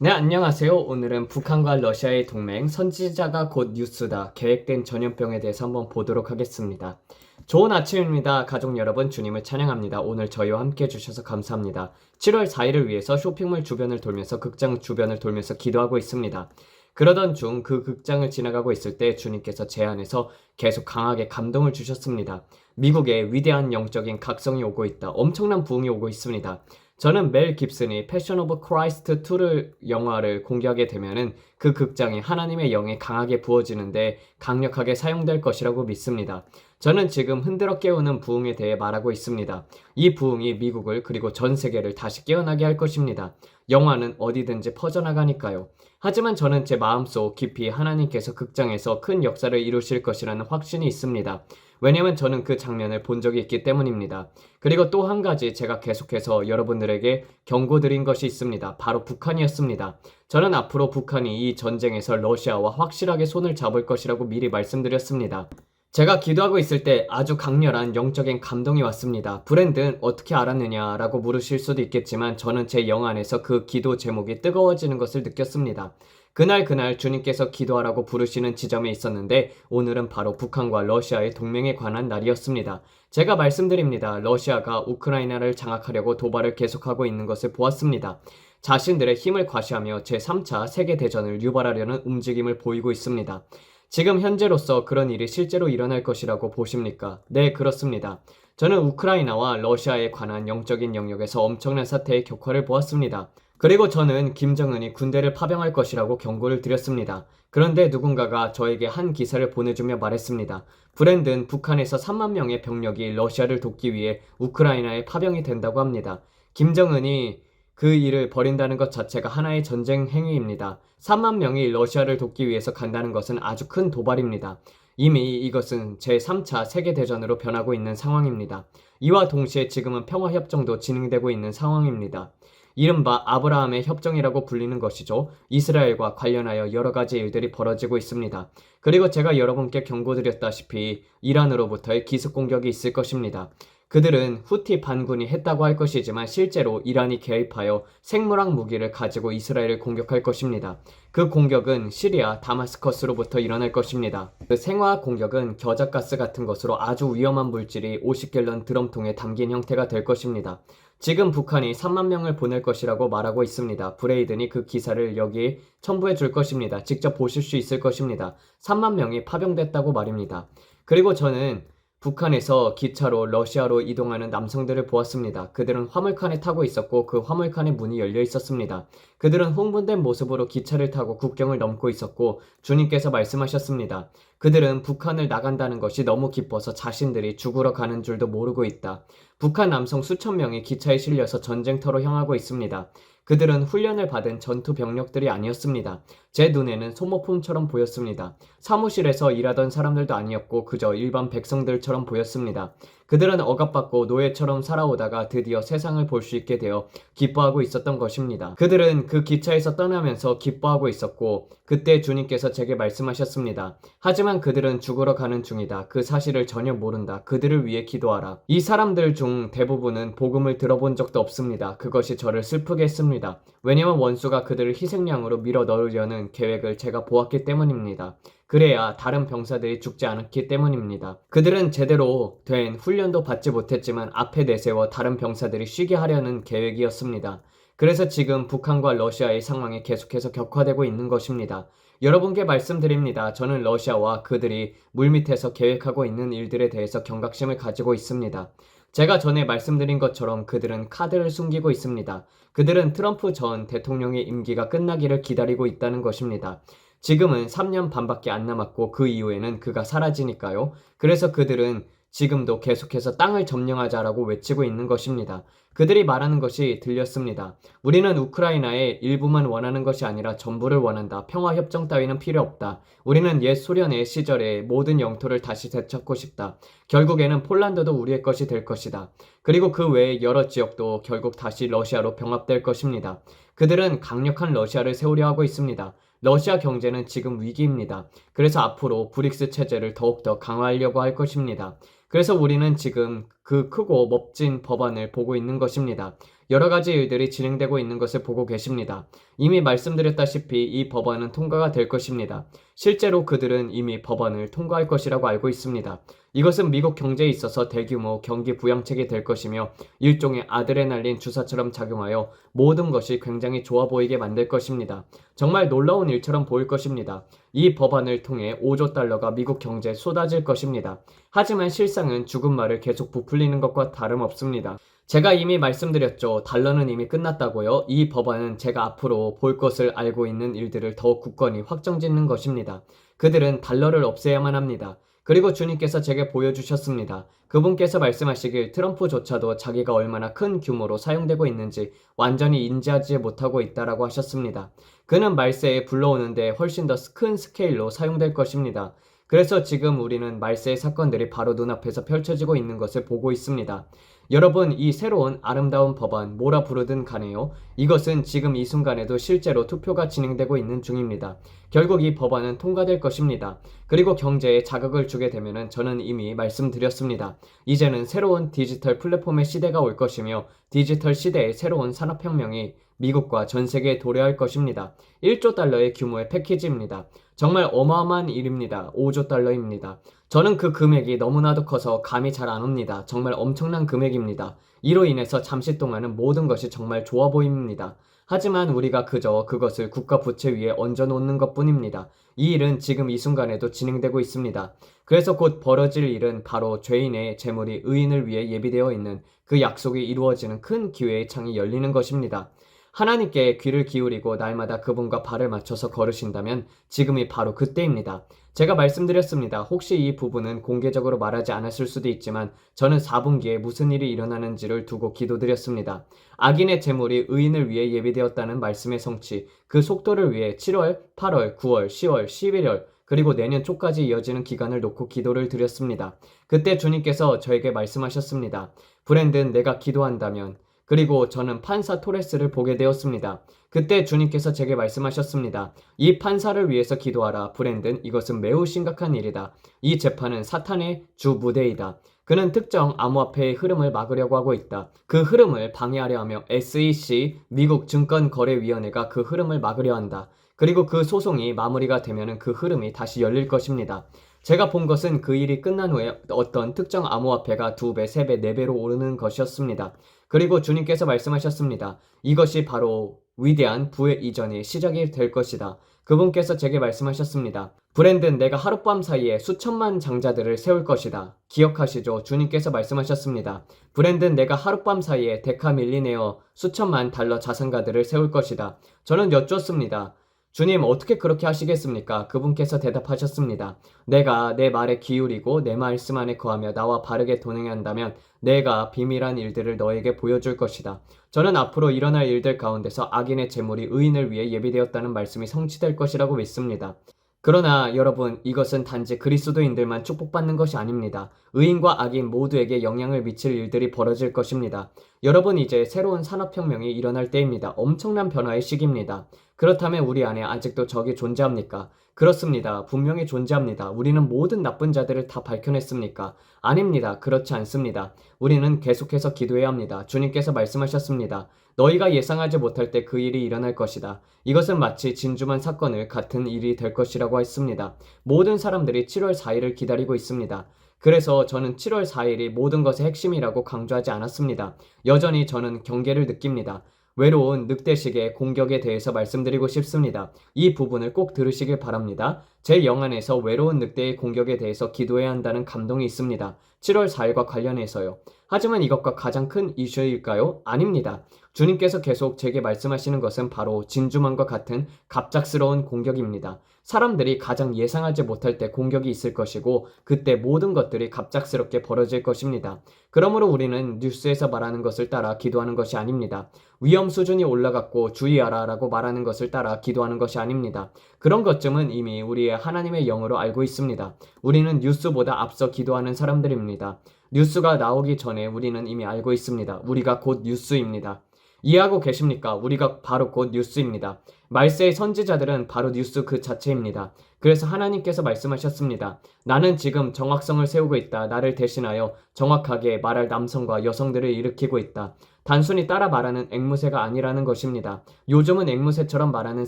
네, 안녕하세요. 오늘은 북한과 러시아의 동맹, 선지자가 곧 뉴스다, 계획된 전염병에 대해서 한번 보도록 하겠습니다. 좋은 아침입니다. 가족 여러분, 주님을 찬양합니다. 오늘 저희와 함께 해주셔서 감사합니다. 7월 4일을 위해서 쇼핑몰 주변을 돌면서 극장 주변을 돌면서 기도하고 있습니다. 그러던 중 그 극장을 지나가고 있을 때 주님께서 제 안에서 계속 강하게 감동을 주셨습니다. 미국에 위대한 영적인 각성이 오고 있다. 엄청난 부흥이 오고 있습니다. 저는 멜 깁슨이 패션 오브 크라이스트 2를 영화를 공개하게 되면은 그 극장이 하나님의 영이 강하게 부어지는데 강력하게 사용될 것이라고 믿습니다. 저는 지금 흔들어 깨우는 부흥에 대해 말하고 있습니다. 이 부흥이 미국을 그리고 전 세계를 다시 깨어나게 할 것입니다. 영화는 어디든지 퍼져나가니까요. 하지만 저는 제 마음속 깊이 하나님께서 극장에서 큰 역사를 이루실 것이라는 확신이 있습니다. 왜냐면 저는 그 장면을 본 적이 있기 때문입니다. 그리고 또 한 가지 제가 계속해서 여러분들에게 경고드린 것이 있습니다. 바로 북한이었습니다. 저는 앞으로 북한이 이 전쟁에서 러시아와 확실하게 손을 잡을 것이라고 미리 말씀드렸습니다. 제가 기도하고 있을 때 아주 강렬한 영적인 감동이 왔습니다. 브랜든 어떻게 알았느냐라고 물으실 수도 있겠지만 저는 제 영 안에서 그 기도 제목이 뜨거워지는 것을 느꼈습니다. 그날 주님께서 기도하라고 부르시는 지점에 있었는데 오늘은 바로 북한과 러시아의 동맹에 관한 날이었습니다. 제가 말씀드립니다. 러시아가 우크라이나를 장악하려고 도발을 계속하고 있는 것을 보았습니다. 자신들의 힘을 과시하며 제3차 세계대전을 유발하려는 움직임을 보이고 있습니다. 지금 현재로서 그런 일이 실제로 일어날 것이라고 보십니까? 네, 그렇습니다. 저는 우크라이나와 러시아에 관한 영적인 영역에서 엄청난 사태의 격화를 보았습니다. 그리고 저는 김정은이 군대를 파병할 것이라고 경고를 드렸습니다. 그런데 누군가가 저에게 한 기사를 보내주며 말했습니다. 브랜든 북한에서 3만 명의 병력이 러시아를 돕기 위해 우크라이나에 파병이 된다고 합니다. 김정은이 그 일을 벌인다는 것 자체가 하나의 전쟁 행위입니다. 3만 명이 러시아를 돕기 위해서 간다는 것은 아주 큰 도발입니다. 이미 이것은 제3차 세계대전으로 변하고 있는 상황입니다. 이와 동시에 지금은 평화협정도 진행되고 있는 상황입니다. 이른바 아브라함의 협정이라고 불리는 것이죠. 이스라엘과 관련하여 여러 가지 일들이 벌어지고 있습니다. 그리고 제가 여러분께 경고드렸다시피 이란으로부터의 기습 공격이 있을 것입니다. 그들은 후티 반군이 했다고 할 것이지만 실제로 이란이 개입하여 생물학 무기를 가지고 이스라엘을 공격할 것입니다. 그 공격은 시리아 다마스커스로부터 일어날 것입니다. 그 생화학 공격은 겨자가스 같은 것으로 아주 위험한 물질이 50갤런 드럼통에 담긴 형태가 될 것입니다. 지금 북한이 3만 명을 보낼 것이라고 말하고 있습니다. 브레이든이 그 기사를 여기 첨부해 줄 것입니다. 직접 보실 수 있을 것입니다. 3만 명이 파병됐다고 말입니다. 그리고 저는 북한에서 기차로 러시아로 이동하는 남성들을 보았습니다. 그들은 화물칸에 타고 있었고 그 화물칸의 문이 열려 있었습니다. 그들은 흥분된 모습으로 기차를 타고 국경을 넘고 있었고 주님께서 말씀하셨습니다. 그들은 북한을 나간다는 것이 너무 기뻐서 자신들이 죽으러 가는 줄도 모르고 있다. 북한 남성 수천 명이 기차에 실려서 전쟁터로 향하고 있습니다. 그들은 훈련을 받은 전투 병력들이 아니었습니다. 제 눈에는 소모품처럼 보였습니다. 사무실에서 일하던 사람들도 아니었고 그저 일반 백성들처럼 보였습니다. 그들은 억압받고 노예처럼 살아오다가 드디어 세상을 볼 수 있게 되어 기뻐하고 있었던 것입니다. 그들은 그 기차에서 떠나면서 기뻐하고 있었고 그때 주님께서 제게 말씀하셨습니다. 하지만 그들은 죽으러 가는 중이다. 그 사실을 전혀 모른다. 그들을 위해 기도하라. 이 사람들 중 대부분은 복음을 들어본 적도 없습니다. 그것이 저를 슬프게 했습니다. 왜냐면 원수가 그들을 희생양으로 밀어 넣으려는 계획을 제가 보았기 때문입니다. 그래야 다른 병사들이 죽지 않았기 때문입니다. 그들은 제대로 된 훈련도 받지 못했지만 앞에 내세워 다른 병사들이 쉬게 하려는 계획이었습니다. 그래서 지금 북한과 러시아의 상황이 계속해서 격화되고 있는 것입니다. 여러분께 말씀드립니다. 저는 러시아와 그들이 물밑에서 계획하고 있는 일들에 대해서 경각심을 가지고 있습니다. 제가 전에 말씀드린 것처럼 그들은 카드를 숨기고 있습니다. 그들은 트럼프 전 대통령의 임기가 끝나기를 기다리고 있다는 것입니다. 지금은 3년 반밖에 안 남았고 그 이후에는 그가 사라지니까요. 그래서 그들은 지금도 계속해서 땅을 점령하자라고 외치고 있는 것입니다. 그들이 말하는 것이 들렸습니다. 우리는 우크라이나의 일부만 원하는 것이 아니라 전부를 원한다. 평화협정 따위는 필요 없다. 우리는 옛 소련의 시절의 모든 영토를 다시 되찾고 싶다. 결국에는 폴란드도 우리의 것이 될 것이다. 그리고 그 외의 여러 지역도 결국 다시 러시아로 병합될 것입니다. 그들은 강력한 러시아를 세우려 하고 있습니다. 러시아 경제는 지금 위기입니다. 그래서 앞으로 브릭스 체제를 더욱더 강화하려고 할 것입니다. 그래서 우리는 지금 그 크고 멋진 법안을 보고 있는 것입니다. 여러 가지 일들이 진행되고 있는 것을 보고 계십니다. 이미 말씀드렸다시피 이 법안은 통과가 될 것입니다. 실제로 그들은 이미 법안을 통과할 것이라고 알고 있습니다. 이것은 미국 경제에 있어서 대규모 경기 부양책이 될 것이며 일종의 아드레날린 주사처럼 작용하여 모든 것이 굉장히 좋아 보이게 만들 것입니다. 정말 놀라운 일처럼 보일 것입니다. 이 법안을 통해 5조 달러가 미국 경제에 쏟아질 것입니다. 하지만 실상은 죽은 말을 계속 부풀리는 것과 다름없습니다. 제가 이미 말씀드렸죠. 달러는 이미 끝났다고요. 이 법안은 제가 앞으로 볼 것을 알고 있는 일들을 더욱 굳건히 확정짓는 것입니다. 그들은 달러를 없애야만 합니다. 그리고 주님께서 제게 보여주셨습니다. 그분께서 말씀하시길 트럼프조차도 자기가 얼마나 큰 규모로 사용되고 있는지 완전히 인지하지 못하고 있다라고 하셨습니다. 그는 말세에 불러오는데 훨씬 더 큰 스케일로 사용될 것입니다. 그래서 지금 우리는 말세의 사건들이 바로 눈앞에서 펼쳐지고 있는 것을 보고 있습니다. 여러분, 이 새로운 아름다운 법안 뭐라 부르든 간에요. 이것은 지금 이 순간에도 실제로 투표가 진행되고 있는 중입니다. 결국 이 법안은 통과될 것입니다. 그리고 경제에 자극을 주게 되면은 저는 이미 말씀드렸습니다. 이제는 새로운 디지털 플랫폼의 시대가 올 것이며 디지털 시대의 새로운 산업혁명이 미국과 전 세계에 도래할 것입니다. 1조 달러의 규모의 패키지입니다. 정말 어마어마한 일입니다. 5조 달러입니다. 저는 그 금액이 너무나도 커서 감이 잘 안 옵니다. 정말 엄청난 금액입니다. 이로 인해서 잠시 동안은 모든 것이 정말 좋아 보입니다. 하지만 우리가 그저 그것을 국가 부채 위에 얹어놓는 것뿐입니다. 이 일은 지금 이 순간에도 진행되고 있습니다. 그래서 곧 벌어질 일은 바로 죄인의 재물이 의인을 위해 예비되어 있는 그 약속이 이루어지는 큰 기회의 창이 열리는 것입니다. 하나님께 귀를 기울이고 날마다 그분과 발을 맞춰서 걸으신다면 지금이 바로 그때입니다. 제가 말씀드렸습니다. 혹시 이 부분은 공개적으로 말하지 않았을 수도 있지만 저는 4분기에 무슨 일이 일어나는지를 두고 기도드렸습니다. 악인의 재물이 의인을 위해 예비되었다는 말씀의 성취, 그 속도를 위해 7월, 8월, 9월, 10월, 11월 그리고 내년 초까지 이어지는 기간을 놓고 기도를 드렸습니다. 그때 주님께서 저에게 말씀하셨습니다. 브랜든, 내가 기도한다면. 그리고 저는 판사 토레스를 보게 되었습니다. 그때 주님께서 제게 말씀하셨습니다. 이 판사를 위해서 기도하라. 브랜든, 이것은 매우 심각한 일이다. 이 재판은 사탄의 주 무대이다. 그는 특정 암호화폐의 흐름을 막으려고 하고 있다. 그 흐름을 방해하려 하며 SEC, 미국 증권거래위원회가 그 흐름을 막으려 한다. 그리고 그 소송이 마무리가 되면 그 흐름이 다시 열릴 것입니다. 제가 본 것은 그 일이 끝난 후에 어떤 특정 암호화폐가 2배, 3배, 4배로 오르는 것이었습니다. 그리고 주님께서 말씀하셨습니다. 이것이 바로 위대한 부의 이전의 시작이 될 것이다. 그분께서 제게 말씀하셨습니다. 브랜든, 내가 하룻밤 사이에 수천만 장자들을 세울 것이다. 기억하시죠? 주님께서 말씀하셨습니다. 브랜든, 내가 하룻밤 사이에 데카 밀리네어 수천만 달러 자산가들을 세울 것이다. 저는 여쭈었습니다. 주님, 어떻게 그렇게 하시겠습니까? 그분께서 대답하셨습니다. 내가 내 말에 기울이고 내 말씀 안에 거하며 나와 바르게 동행한다면 내가 비밀한 일들을 너에게 보여줄 것이다. 저는 앞으로 일어날 일들 가운데서 악인의 재물이 의인을 위해 예비되었다는 말씀이 성취될 것이라고 믿습니다. 그러나 여러분, 이것은 단지 그리스도인들만 축복받는 것이 아닙니다. 의인과 악인 모두에게 영향을 미칠 일들이 벌어질 것입니다. 여러분, 이제 새로운 산업혁명이 일어날 때입니다. 엄청난 변화의 시기입니다. 그렇다면 우리 안에 아직도 적이 존재합니까? 그렇습니다. 분명히 존재합니다. 우리는 모든 나쁜 자들을 다 밝혀냈습니까? 아닙니다. 그렇지 않습니다. 우리는 계속해서 기도해야 합니다. 주님께서 말씀하셨습니다. 너희가 예상하지 못할 때 그 일이 일어날 것이다. 이것은 마치 진주만 사건을 같은 일이 될 것이라고 했습니다. 모든 사람들이 7월 4일을 기다리고 있습니다. 그래서 저는 7월 4일이 모든 것의 핵심이라고 강조하지 않았습니다. 여전히 저는 경계를 느낍니다. 외로운 늑대식의 공격에 대해서 말씀드리고 싶습니다. 이 부분을 꼭 들으시길 바랍니다. 제 영안에서 외로운 늑대의 공격에 대해서 기도해야 한다는 감동이 있습니다. 7월 4일과 관련해서요. 하지만 이것과 가장 큰 이슈일까요? 아닙니다. 주님께서 계속 제게 말씀하시는 것은 바로 진주만과 같은 갑작스러운 공격입니다. 사람들이 가장 예상하지 못할 때 공격이 있을 것이고 그때 모든 것들이 갑작스럽게 벌어질 것입니다. 그러므로 우리는 뉴스에서 말하는 것을 따라 기도하는 것이 아닙니다. 위험 수준이 올라갔고 주의하라 라고 말하는 것을 따라 기도하는 것이 아닙니다. 그런 것쯤은 이미 우리의 하나님의 영으로 알고 있습니다. 우리는 뉴스보다 앞서 기도하는 사람들입니다. 뉴스가 나오기 전에 우리는 이미 알고 있습니다. 우리가 곧 뉴스입니다. 이해하고 계십니까? 우리가 바로 곧 뉴스입니다. 말세의 선지자들은 바로 뉴스 그 자체입니다. 그래서 하나님께서 말씀하셨습니다. 나는 지금 정확성을 세우고 있다. 나를 대신하여 정확하게 말할 남성과 여성들을 일으키고 있다. 단순히 따라 말하는 앵무새가 아니라는 것입니다. 요즘은 앵무새처럼 말하는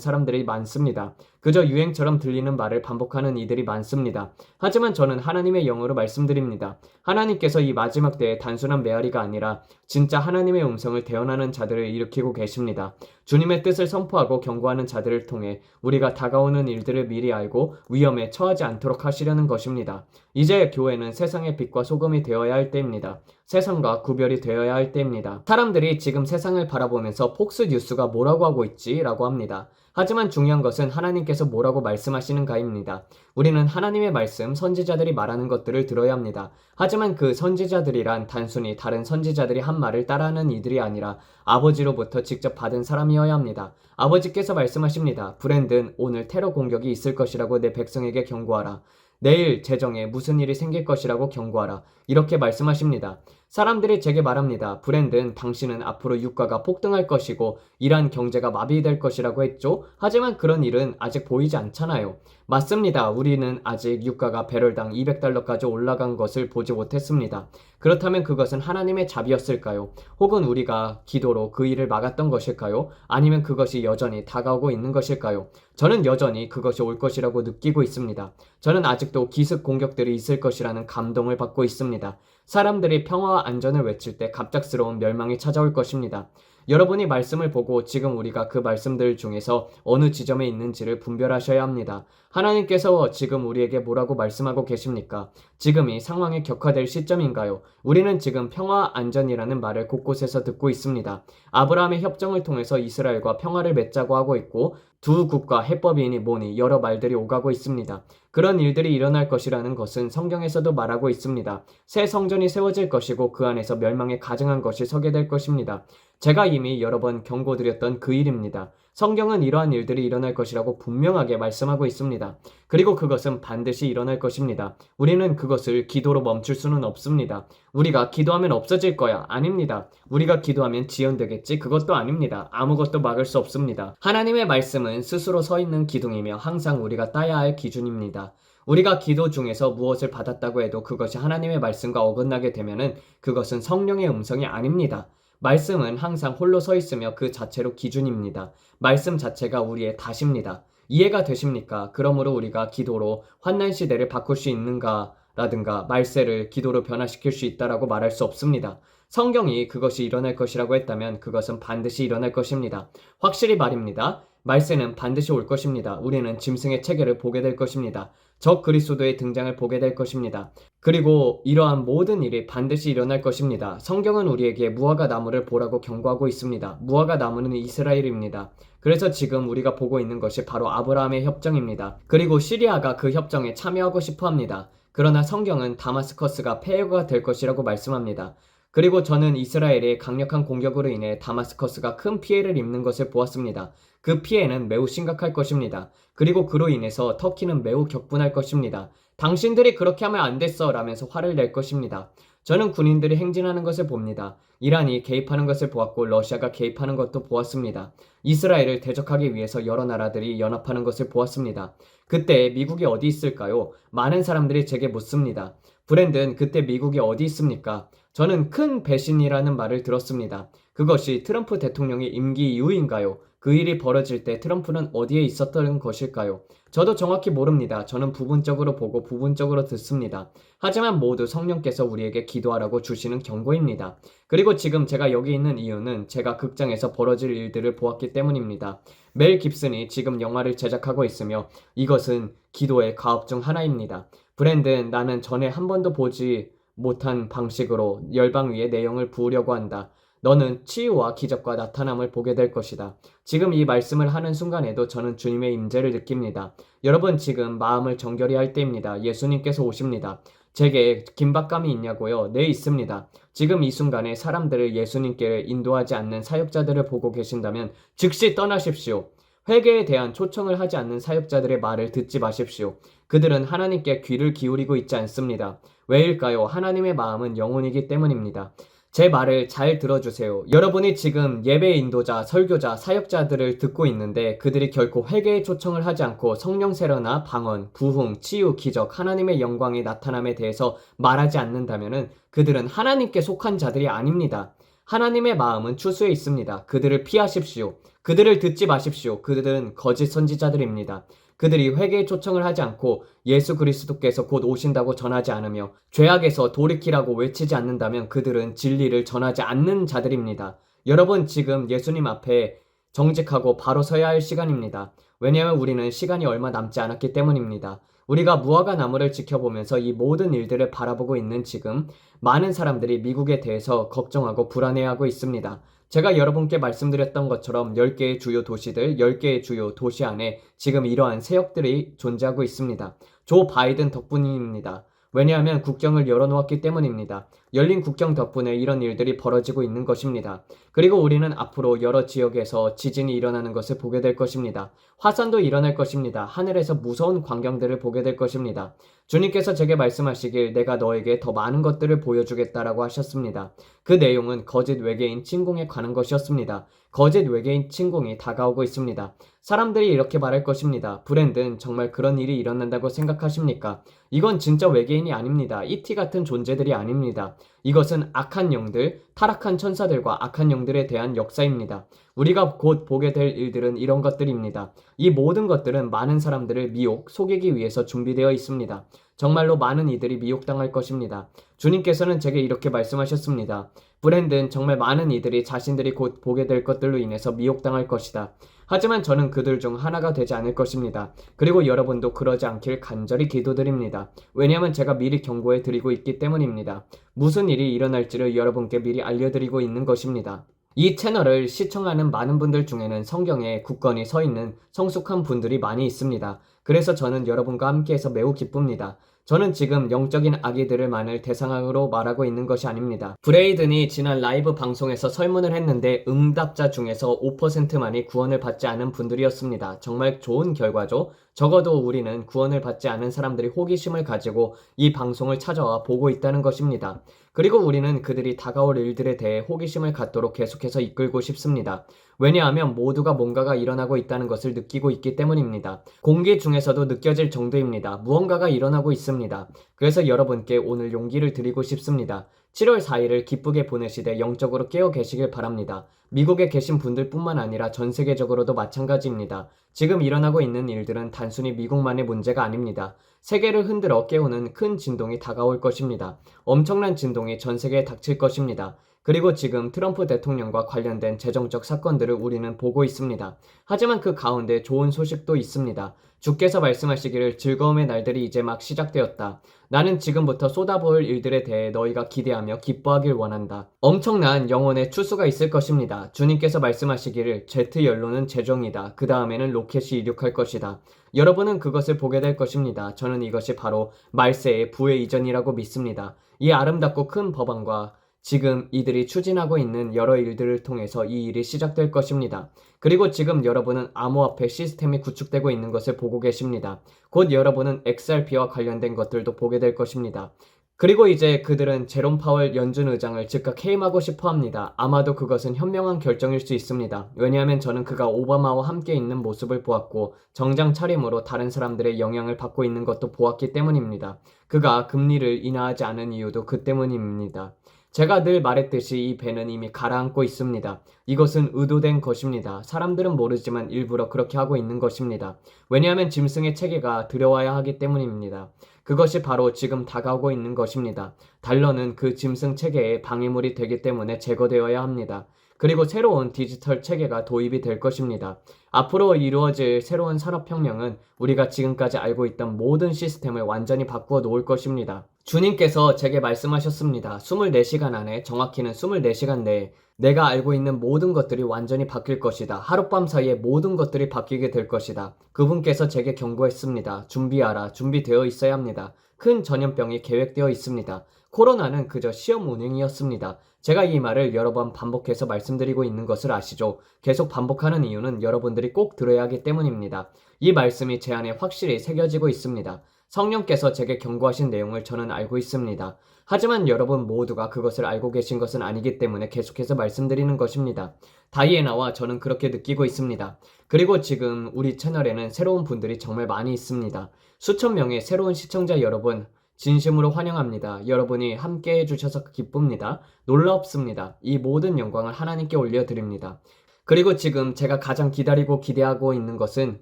사람들이 많습니다. 그저 유행처럼 들리는 말을 반복하는 이들이 많습니다. 하지만 저는 하나님의 영으로 말씀드립니다. 하나님께서 이 마지막 때에 단순한 메아리가 아니라 진짜 하나님의 음성을 대언하는 자들을 일으키고 계십니다. 주님의 뜻을 선포하고 경고하는 자들을 통해 우리가 다가오는 일들을 미리 알고 위험에 처하지 않도록 하시려는 것입니다. 이제 교회는 세상의 빛과 소금이 되어야 할 때입니다. 세상과 구별이 되어야 할 때입니다. 사람들이 지금 세상을 바라보면서 폭스 뉴스가 뭐라고 하고 있지? 라고 합니다. 하지만 중요한 것은 하나님께서 뭐라고 말씀하시는가입니다. 우리는 하나님의 말씀, 선지자들이 말하는 것들을 들어야 합니다. 하지만 그 선지자들이란 단순히 다른 선지자들이 한 말을 따라하는 이들이 아니라 아버지로부터 직접 받은 사람이어야 합니다. 아버지께서 말씀하십니다. 브랜든, 오늘 테러 공격이 있을 것이라고 내 백성에게 경고하라. 내일 재정에 무슨 일이 생길 것이라고 경고하라. 이렇게 말씀하십니다. 사람들이 제게 말합니다. 브랜든, 당신은 앞으로 유가가 폭등할 것이고 이란 경제가 마비될 것이라고 했죠? 하지만 그런 일은 아직 보이지 않잖아요. 맞습니다. 우리는 아직 유가가 배럴당 200달러까지 올라간 것을 보지 못했습니다. 그렇다면 그것은 하나님의 자비였을까요? 혹은 우리가 기도로 그 일을 막았던 것일까요? 아니면 그것이 여전히 다가오고 있는 것일까요? 저는 여전히 그것이 올 것이라고 느끼고 있습니다. 저는 아직도 기습 공격들이 있을 것이라는 감동을 받고 있습니다. 사람들이 평화와 안전을 외칠 때 갑작스러운 멸망이 찾아올 것입니다. 여러분이 말씀을 보고 지금 우리가 그 말씀들 중에서 어느 지점에 있는지를 분별하셔야 합니다. 하나님께서 지금 우리에게 뭐라고 말씀하고 계십니까? 지금이 상황이 격화될 시점인가요? 우리는 지금 평화와 안전이라는 말을 곳곳에서 듣고 있습니다. 아브라함의 협정을 통해서 이스라엘과 평화를 맺자고 하고 있고 두 국가 해법이니 뭐니 여러 말들이 오가고 있습니다. 그런 일들이 일어날 것이라는 것은 성경에서도 말하고 있습니다. 새 성전이 세워질 것이고 그 안에서 멸망에 가증한 것이 서게 될 것입니다. 제가 이미 여러 번 경고드렸던 그 일입니다. 성경은 이러한 일들이 일어날 것이라고 분명하게 말씀하고 있습니다. 그리고 그것은 반드시 일어날 것입니다. 우리는 그것을 기도로 멈출 수는 없습니다. 우리가 기도하면 없어질 거야. 아닙니다. 우리가 기도하면 지연되겠지? 그것도 아닙니다. 아무것도 막을 수 없습니다. 하나님의 말씀은 스스로 서 있는 기둥이며 항상 우리가 따야 할 기준입니다. 우리가 기도 중에서 무엇을 받았다고 해도 그것이 하나님의 말씀과 어긋나게 되면은 그것은 성령의 음성이 아닙니다. 말씀은 항상 홀로 서 있으며 그 자체로 기준입니다. 말씀 자체가 우리의 다십니다. 이해가 되십니까? 그러므로 우리가 기도로 환난 시대를 바꿀 수 있는가? 라든가 말세를 기도로 변화시킬 수 있다라고 말할 수 없습니다. 성경이 그것이 일어날 것이라고 했다면 그것은 반드시 일어날 것입니다. 확실히 말입니다. 말세는 반드시 올 것입니다. 우리는 짐승의 체계를 보게 될 것입니다. 적 그리스도의 등장을 보게 될 것입니다. 그리고 이러한 모든 일이 반드시 일어날 것입니다. 성경은 우리에게 무화과 나무를 보라고 경고하고 있습니다. 무화과 나무는 이스라엘입니다. 그래서 지금 우리가 보고 있는 것이 바로 아브라함의 협정입니다. 그리고 시리아가 그 협정에 참여하고 싶어 합니다. 그러나 성경은 다마스커스가 폐허가 될 것이라고 말씀합니다. 그리고 저는 이스라엘의 강력한 공격으로 인해 다마스커스가 큰 피해를 입는 것을 보았습니다. 그 피해는 매우 심각할 것입니다. 그리고 그로 인해서 터키는 매우 격분할 것입니다. 당신들이 그렇게 하면 안 됐어 라면서 화를 낼 것입니다. 저는 군인들이 행진하는 것을 봅니다. 이란이 개입하는 것을 보았고 러시아가 개입하는 것도 보았습니다. 이스라엘을 대적하기 위해서 여러 나라들이 연합하는 것을 보았습니다. 그때 미국이 어디 있을까요? 많은 사람들이 제게 묻습니다. 브랜든, 그때 미국이 어디 있습니까? 저는 큰 배신이라는 말을 들었습니다. 그것이 트럼프 대통령의 임기 이후인가요? 그 일이 벌어질 때 트럼프는 어디에 있었던 것일까요? 저도 정확히 모릅니다. 저는 부분적으로 보고 부분적으로 듣습니다. 하지만 모두 성령께서 우리에게 기도하라고 주시는 경고입니다. 그리고 지금 제가 여기 있는 이유는 제가 극장에서 벌어질 일들을 보았기 때문입니다. 멜 깁슨이 지금 영화를 제작하고 있으며 이것은 기도의 가업 중 하나입니다. 브랜든, 나는 전에 한 번도 보지 못한 방식으로 열방 위에 내 영을 부으려고 한다. 너는 치유와 기적과 나타남을 보게 될 것이다. 지금 이 말씀을 하는 순간에도 저는 주님의 임재를 느낍니다. 여러분, 지금 마음을 정결히 할 때입니다. 예수님께서 오십니다. 제게 긴박감이 있냐고요? 네, 있습니다. 지금 이 순간에 사람들을 예수님께 인도하지 않는 사역자들을 보고 계신다면 즉시 떠나십시오. 회개에 대한 초청을 하지 않는 사역자들의 말을 듣지 마십시오. 그들은 하나님께 귀를 기울이고 있지 않습니다. 왜일까요? 하나님의 마음은 영혼이기 때문입니다. 제 말을 잘 들어주세요. 여러분이 지금 예배 인도자, 설교자, 사역자들을 듣고 있는데 그들이 결코 회개의 초청을 하지 않고 성령 세례나 방언, 부흥, 치유, 기적, 하나님의 영광이 나타남에 대해서 말하지 않는다면 그들은 하나님께 속한 자들이 아닙니다. 하나님의 마음은 추수에 있습니다. 그들을 피하십시오. 그들을 듣지 마십시오. 그들은 거짓 선지자들입니다. 그들이 회개의 초청을 하지 않고 예수 그리스도께서 곧 오신다고 전하지 않으며 죄악에서 돌이키라고 외치지 않는다면 그들은 진리를 전하지 않는 자들입니다. 여러분, 지금 예수님 앞에 정직하고 바로 서야 할 시간입니다. 왜냐하면 우리는 시간이 얼마 남지 않았기 때문입니다. 우리가 무화과 나무를 지켜보면서 이 모든 일들을 바라보고 있는 지금 많은 사람들이 미국에 대해서 걱정하고 불안해하고 있습니다. 제가 여러분께 말씀드렸던 것처럼 10개의 주요 도시들, 10개의 주요 도시 안에 지금 이러한 세력들이 존재하고 있습니다. 조 바이든 덕분입니다. 왜냐하면 국경을 열어놓았기 때문입니다. 열린 국경 덕분에 이런 일들이 벌어지고 있는 것입니다. 그리고 우리는 앞으로 여러 지역에서 지진이 일어나는 것을 보게 될 것입니다. 화산도 일어날 것입니다. 하늘에서 무서운 광경들을 보게 될 것입니다. 주님께서 제게 말씀하시길 내가 너에게 더 많은 것들을 보여주겠다라고 하셨습니다. 그 내용은 거짓 외계인 침공에 관한 것이었습니다. 거짓 외계인 침공이 다가오고 있습니다. 사람들이 이렇게 말할 것입니다. 브랜든, 정말 그런 일이 일어난다고 생각하십니까? 이건 진짜 외계인이 아닙니다. E.T. 같은 존재들이 아닙니다. 이것은 악한 영들, 타락한 천사들과 악한 영들에 대한 역사입니다. 우리가 곧 보게 될 일들은 이런 것들입니다. 이 모든 것들은 많은 사람들을 미혹, 속이기 위해서 준비되어 있습니다. 정말로 많은 이들이 미혹당할 것입니다. 주님께서는 제게 이렇게 말씀하셨습니다. 브랜든, 정말 많은 이들이 자신들이 곧 보게 될 것들로 인해서 미혹당할 것이다. 하지만 저는 그들 중 하나가 되지 않을 것입니다. 그리고 여러분도 그러지 않길 간절히 기도드립니다. 왜냐하면 제가 미리 경고해 드리고 있기 때문입니다. 무슨 일이 일어날지를 여러분께 미리 알려드리고 있는 것입니다. 이 채널을 시청하는 많은 분들 중에는 성경에 굳건히 서 있는 성숙한 분들이 많이 있습니다. 그래서 저는 여러분과 함께해서 매우 기쁩니다. 저는 지금 영적인 아기들만을 대상으로 말하고 있는 것이 아닙니다. 브레이든이 지난 라이브 방송에서 설문을 했는데 응답자 중에서 5%만이 구원을 받지 않은 분들이었습니다. 정말 좋은 결과죠. 적어도 우리는 구원을 받지 않은 사람들이 호기심을 가지고 이 방송을 찾아와 보고 있다는 것입니다. 그리고 우리는 그들이 다가올 일들에 대해 호기심을 갖도록 계속해서 이끌고 싶습니다. 왜냐하면 모두가 뭔가가 일어나고 있다는 것을 느끼고 있기 때문입니다. 공기 중에서도 느껴질 정도입니다. 무언가가 일어나고 있습니다. 그래서 여러분께 오늘 용기를 드리고 싶습니다. 7월 4일을 기쁘게 보내시되 영적으로 깨어 계시길 바랍니다. 미국에 계신 분들뿐만 아니라 전 세계적으로도 마찬가지입니다. 지금 일어나고 있는 일들은 단순히 미국만의 문제가 아닙니다. 세계를 흔들어 깨우는 큰 진동이 다가올 것입니다. 엄청난 진동이 전 세계에 닥칠 것입니다. 그리고 지금 트럼프 대통령과 관련된 재정적 사건들을 우리는 보고 있습니다. 하지만 그 가운데 좋은 소식도 있습니다. 주께서 말씀하시기를 즐거움의 날들이 이제 막 시작되었다. 나는 지금부터 쏟아부을 일들에 대해 너희가 기대하며 기뻐하길 원한다. 엄청난 영혼의 추수가 있을 것입니다. 주님께서 말씀하시기를 제트 연료는 재정이다. 그 다음에는 로켓이 이륙할 것이다. 여러분은 그것을 보게 될 것입니다. 저는 이것이 바로 말세의 부의 이전이라고 믿습니다. 이 아름답고 큰 법안과 지금 이들이 추진하고 있는 여러 일들을 통해서 이 일이 시작될 것입니다. 그리고 지금 여러분은 암호화폐 시스템이 구축되고 있는 것을 보고 계십니다. 곧 여러분은 XRP와 관련된 것들도 보게 될 것입니다. 그리고 이제 그들은 제롬 파월 연준 의장을 즉각 해임하고 싶어 합니다. 아마도 그것은 현명한 결정일 수 있습니다. 왜냐하면 저는 그가 오바마와 함께 있는 모습을 보았고 정장 차림으로 다른 사람들의 영향을 받고 있는 것도 보았기 때문입니다. 그가 금리를 인하하지 않은 이유도 그 때문입니다. 제가 늘 말했듯이 이 배는 이미 가라앉고 있습니다. 이것은 의도된 것입니다. 사람들은 모르지만 일부러 그렇게 하고 있는 것입니다. 왜냐하면 짐승의 체계가 들여와야 하기 때문입니다. 그것이 바로 지금 다가오고 있는 것입니다. 달러는 그 짐승 체계의 방해물이 되기 때문에 제거되어야 합니다. 그리고 새로운 디지털 체계가 도입이 될 것입니다. 앞으로 이루어질 새로운 산업혁명은 우리가 지금까지 알고 있던 모든 시스템을 완전히 바꾸어 놓을 것입니다. 주님께서 제게 말씀하셨습니다. 24시간 안에, 정확히는 24시간 내에 내가 알고 있는 모든 것들이 완전히 바뀔 것이다. 하룻밤 사이에 모든 것들이 바뀌게 될 것이다. 그분께서 제게 경고했습니다. 준비하라. 준비되어 있어야 합니다. 큰 전염병이 계획되어 있습니다. 코로나는 그저 시험 운행이었습니다. 제가 이 말을 여러 번 반복해서 말씀드리고 있는 것을 아시죠? 계속 반복하는 이유는 여러분들이 꼭 들어야 하기 때문입니다. 이 말씀이 제 안에 확실히 새겨지고 있습니다. 성령께서 제게 경고하신 내용을 저는 알고 있습니다. 하지만 여러분 모두가 그것을 알고 계신 것은 아니기 때문에 계속해서 말씀드리는 것입니다. 다이애나와 저는 그렇게 느끼고 있습니다. 그리고 지금 우리 채널에는 새로운 분들이 정말 많이 있습니다. 수천 명의 새로운 시청자 여러분, 진심으로 환영합니다. 여러분이 함께 해주셔서 기쁩니다. 놀랍습니다. 이 모든 영광을 하나님께 올려드립니다. 그리고 지금 제가 가장 기다리고 기대하고 있는 것은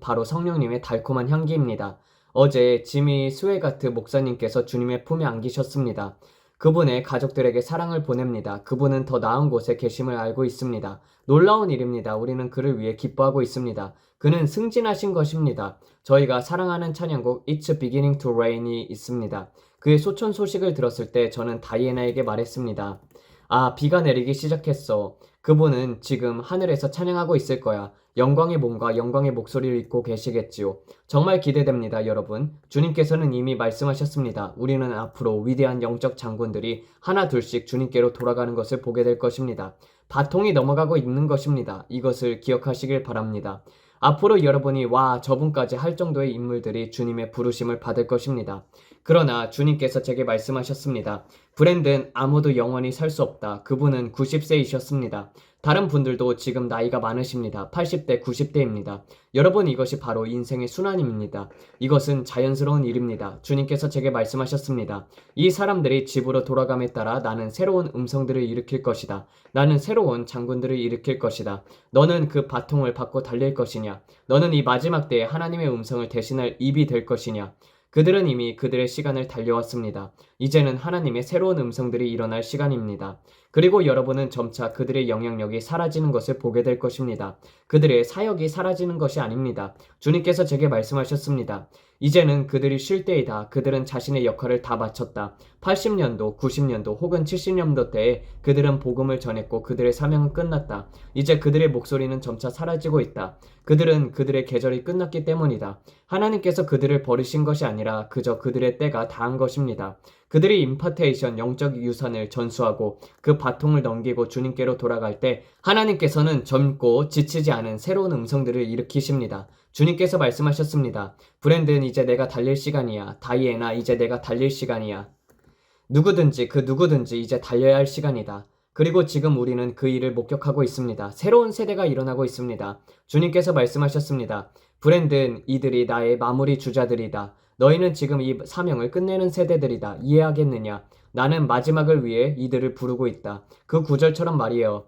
바로 성령님의 달콤한 향기입니다. 어제 지미 스웨가트 목사님께서 주님의 품에 안기셨습니다. 그분의 가족들에게 사랑을 보냅니다. 그분은 더 나은 곳에 계심을 알고 있습니다. 놀라운 일입니다. 우리는 그를 위해 기뻐하고 있습니다. 그는 승진하신 것입니다. 저희가 사랑하는 찬양곡 It's Beginning to Rain이 있습니다. 그의 소천 소식을 들었을 때 저는 다이애나에게 말했습니다. 아, 비가 내리기 시작했어. 그분은 지금 하늘에서 찬양하고 있을 거야. 영광의 몸과 영광의 목소리를 잊고 계시겠지요. 정말 기대됩니다, 여러분. 주님께서는 이미 말씀하셨습니다. 우리는 앞으로 위대한 영적 장군들이 하나 둘씩 주님께로 돌아가는 것을 보게 될 것입니다. 바통이 넘어가고 있는 것입니다. 이것을 기억하시길 바랍니다. 앞으로 여러분이 와, 저분까지 할 정도의 인물들이 주님의 부르심을 받을 것입니다. 그러나 주님께서 제게 말씀하셨습니다. 브랜든 아무도 영원히 살 수 없다. 그분은 90세이셨습니다. 다른 분들도 지금 나이가 많으십니다. 80대, 90대입니다. 여러분, 이것이 바로 인생의 순환입니다. 이것은 자연스러운 일입니다. 주님께서 제게 말씀하셨습니다. 이 사람들이 집으로 돌아감에 따라 나는 새로운 음성들을 일으킬 것이다. 나는 새로운 장군들을 일으킬 것이다. 너는 그 바통을 받고 달릴 것이냐? 너는 이 마지막 때에 하나님의 음성을 대신할 입이 될 것이냐? 그들은 이미 그들의 시간을 달려왔습니다. 이제는 하나님의 새로운 음성들이 일어날 시간입니다. 그리고 여러분은 점차 그들의 영향력이 사라지는 것을 보게 될 것입니다. 그들의 사역이 사라지는 것이 아닙니다. 주님께서 제게 말씀하셨습니다. 이제는 그들이 쉴 때이다. 그들은 자신의 역할을 다 마쳤다. 80년도, 90년도 혹은 70년도 때에 그들은 복음을 전했고 그들의 사명은 끝났다. 이제 그들의 목소리는 점차 사라지고 있다. 그들은 그들의 계절이 끝났기 때문이다. 하나님께서 그들을 버리신 것이 아니라 그저 그들의 때가 다한 것입니다. 그들이 임파테이션 영적 유산을 전수하고 그 바통을 넘기고 주님께로 돌아갈 때 하나님께서는 젊고 지치지 않은 새로운 음성들을 일으키십니다. 주님께서 말씀하셨습니다. 브랜든 이제 내가 달릴 시간이야. 다이애나 이제 내가 달릴 시간이야. 누구든지 그 누구든지 이제 달려야 할 시간이다. 그리고 지금 우리는 그 일을 목격하고 있습니다. 새로운 세대가 일어나고 있습니다. 주님께서 말씀하셨습니다. 브랜든 이들이 나의 마무리 주자들이다. 너희는 지금 이 사명을 끝내는 세대들이다. 이해하겠느냐? 나는 마지막을 위해 이들을 부르고 있다. 그 구절처럼 말이에요.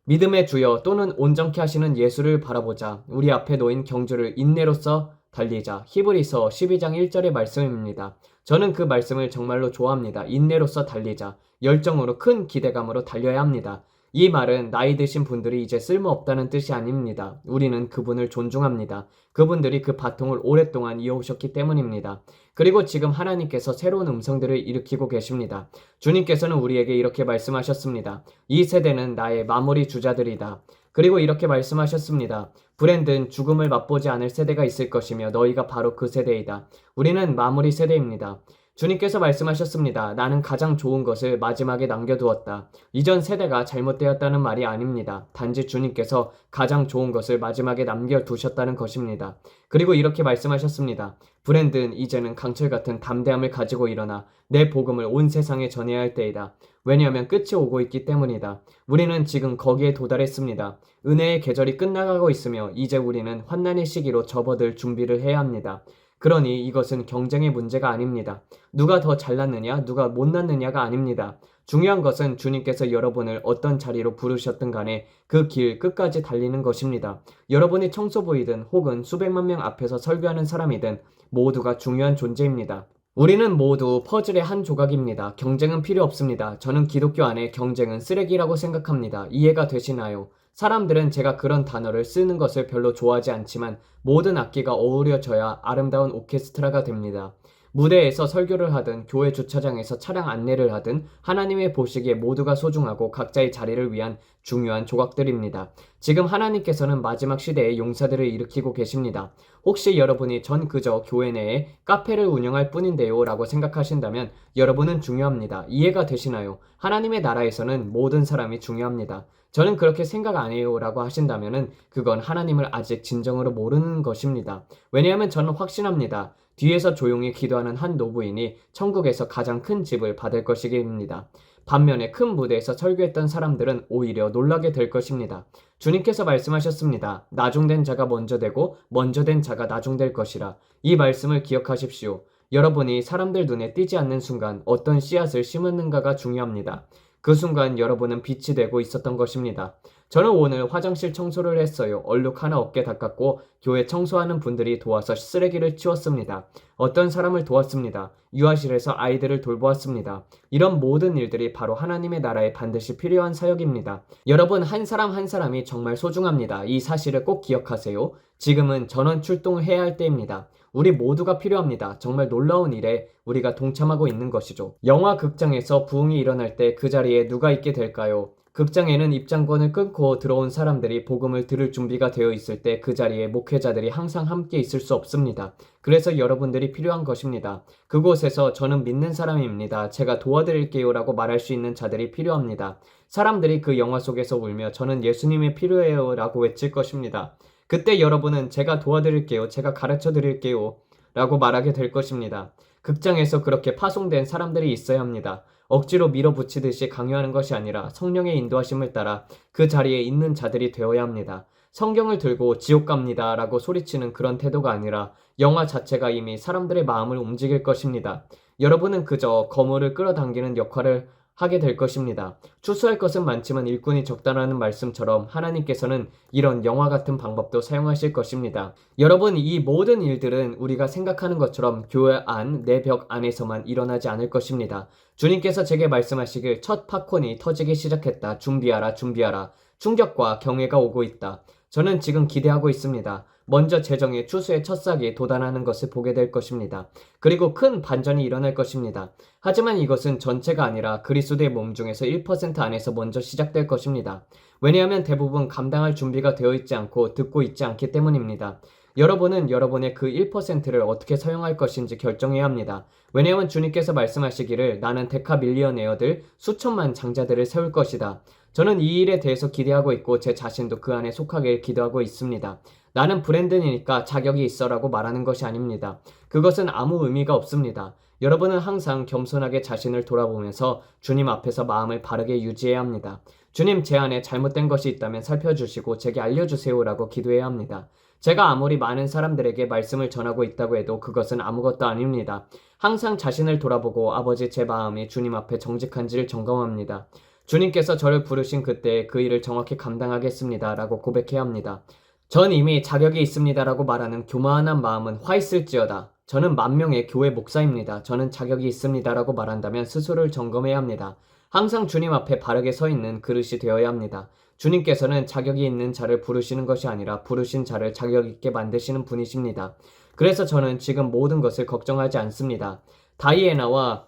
믿음의 주여 또는 온전케 하시는 예수를 바라보자. 우리 앞에 놓인 경주를 인내로써 달리자. 히브리서 12장 1절의 말씀입니다. 저는 그 말씀을 정말로 좋아합니다. 인내로써 달리자. 열정으로 큰 기대감으로 달려야 합니다. 이 말은 나이 드신 분들이 이제 쓸모없다는 뜻이 아닙니다. 우리는 그분을 존중합니다. 그분들이 그 바통을 오랫동안 이어오셨기 때문입니다. 그리고 지금 하나님께서 새로운 음성들을 일으키고 계십니다. 주님께서는 우리에게 이렇게 말씀하셨습니다. 이 세대는 나의 마무리 주자들이다. 그리고 이렇게 말씀하셨습니다. 브랜든 죽음을 맛보지 않을 세대가 있을 것이며 너희가 바로 그 세대이다. 우리는 마무리 세대입니다. 주님께서 말씀하셨습니다. 나는 가장 좋은 것을 마지막에 남겨두었다. 이전 세대가 잘못되었다는 말이 아닙니다. 단지 주님께서 가장 좋은 것을 마지막에 남겨두셨다는 것입니다. 그리고 이렇게 말씀하셨습니다. 브랜든 이제는 강철 같은 담대함을 가지고 일어나 내 복음을 온 세상에 전해야 할 때이다. 왜냐하면 끝이 오고 있기 때문이다. 우리는 지금 거기에 도달했습니다. 은혜의 계절이 끝나가고 있으며 이제 우리는 환난의 시기로 접어들 준비를 해야 합니다. 그러니 이것은 경쟁의 문제가 아닙니다. 누가 더 잘났느냐, 누가 못났느냐가 아닙니다. 중요한 것은 주님께서 여러분을 어떤 자리로 부르셨든 간에 그 길 끝까지 달리는 것입니다. 여러분이 청소부이든 혹은 수백만 명 앞에서 설교하는 사람이든 모두가 중요한 존재입니다. 우리는 모두 퍼즐의 한 조각입니다. 경쟁은 필요 없습니다. 저는 기독교 안에 경쟁은 쓰레기라고 생각합니다. 이해가 되시나요? 사람들은 제가 그런 단어를 쓰는 것을 별로 좋아하지 않지만 모든 악기가 어우러져야 아름다운 오케스트라가 됩니다. 무대에서 설교를 하든 교회 주차장에서 차량 안내를 하든 하나님의 보시기에 모두가 소중하고 각자의 자리를 위한 중요한 조각들입니다. 지금 하나님께서는 마지막 시대의 용사들을 일으키고 계십니다. 혹시 여러분이 전 그저 교회 내에 카페를 운영할 뿐인데요 라고 생각하신다면 여러분은 중요합니다. 이해가 되시나요? 하나님의 나라에서는 모든 사람이 중요합니다. 저는 그렇게 생각 안 해요 라고 하신다면 그건 하나님을 아직 진정으로 모르는 것입니다. 왜냐하면 저는 확신합니다. 뒤에서 조용히 기도하는 한 노부인이 천국에서 가장 큰 집을 받을 것이기입니다. 반면에 큰 무대에서 설교했던 사람들은 오히려 놀라게 될 것입니다. 주님께서 말씀하셨습니다. 나중된 자가 먼저 되고 먼저 된 자가 나중될 것이라. 이 말씀을 기억하십시오. 여러분이 사람들 눈에 띄지 않는 순간 어떤 씨앗을 심었는가가 중요합니다. 그 순간 여러분은 빛이 되고 있었던 것입니다. 저는 오늘 화장실 청소를 했어요. 얼룩 하나 없게 닦았고 교회 청소하는 분들이 도와서 쓰레기를 치웠습니다. 어떤 사람을 도왔습니다. 유아실에서 아이들을 돌보았습니다. 이런 모든 일들이 바로 하나님의 나라에 반드시 필요한 사역입니다. 여러분 한 사람 한 사람이 정말 소중합니다. 이 사실을 꼭 기억하세요. 지금은 전원 출동을 해야 할 때입니다. 우리 모두가 필요합니다. 정말 놀라운 일에 우리가 동참하고 있는 것이죠. 영화 극장에서 부흥이 일어날 때 그 자리에 누가 있게 될까요? 극장에는 입장권을 끊고 들어온 사람들이 복음을 들을 준비가 되어 있을 때 그 자리에 목회자들이 항상 함께 있을 수 없습니다. 그래서 여러분들이 필요한 것입니다. 그곳에서 저는 믿는 사람입니다. 제가 도와드릴게요 라고 말할 수 있는 자들이 필요합니다. 사람들이 그 영화 속에서 울며 저는 예수님이 필요해요 라고 외칠 것입니다. 그때 여러분은 제가 도와드릴게요. 제가 가르쳐 드릴게요. 라고 말하게 될 것입니다. 극장에서 그렇게 파송된 사람들이 있어야 합니다. 억지로 밀어붙이듯이 강요하는 것이 아니라 성령의 인도하심을 따라 그 자리에 있는 자들이 되어야 합니다. 성경을 들고 지옥 갑니다 라고 소리치는 그런 태도가 아니라 영화 자체가 이미 사람들의 마음을 움직일 것입니다. 여러분은 그저 거물을 끌어당기는 역할을 하게 될 것입니다. 추수할 것은 많지만 일꾼이 적다라는 말씀처럼 하나님께서는 이런 영화 같은 방법도 사용하실 것입니다. 여러분 이 모든 일들은 우리가 생각하는 것처럼 교회 안, 내 벽 안에서만 일어나지 않을 것입니다. 주님께서 제게 말씀하시길 첫 팝콘이 터지기 시작했다. 준비하라 준비하라. 충격과 경외가 오고 있다. 저는 지금 기대하고 있습니다. 먼저 재정의 추수의 첫싹이 돋아나는 것을 보게 될 것입니다. 그리고 큰 반전이 일어날 것입니다. 하지만 이것은 전체가 아니라 그리스도의 몸 중에서 1% 안에서 먼저 시작될 것입니다. 왜냐하면 대부분 감당할 준비가 되어 있지 않고 듣고 있지 않기 때문입니다. 여러분은 여러분의 그 1%를 어떻게 사용할 것인지 결정해야 합니다. 왜냐하면 주님께서 말씀하시기를 나는 데카 밀리언에어들 수천만 장자들을 세울 것이다. 저는 이 일에 대해서 기대하고 있고 제 자신도 그 안에 속하길 기도하고 있습니다. 나는 브랜든이니까 자격이 있어라고 말하는 것이 아닙니다. 그것은 아무 의미가 없습니다. 여러분은 항상 겸손하게 자신을 돌아보면서 주님 앞에서 마음을 바르게 유지해야 합니다. 주님 제 안에 잘못된 것이 있다면 살펴주시고 제게 알려주세요라고 기도해야 합니다. 제가 아무리 많은 사람들에게 말씀을 전하고 있다고 해도 그것은 아무것도 아닙니다. 항상 자신을 돌아보고 아버지 제 마음이 주님 앞에 정직한지를 점검합니다. 주님께서 저를 부르신 그때 그 일을 정확히 감당하겠습니다 라고 고백해야 합니다. 전 이미 자격이 있습니다라고 말하는 교만한 마음은 화 있을지어다. 저는 만명의 교회 목사입니다. 저는 자격이 있습니다라고 말한다면 스스로를 점검해야 합니다. 항상 주님 앞에 바르게 서 있는 그릇이 되어야 합니다. 주님께서는 자격이 있는 자를 부르시는 것이 아니라 부르신 자를 자격 있게 만드시는 분이십니다. 그래서 저는 지금 모든 것을 걱정하지 않습니다. 다이애나와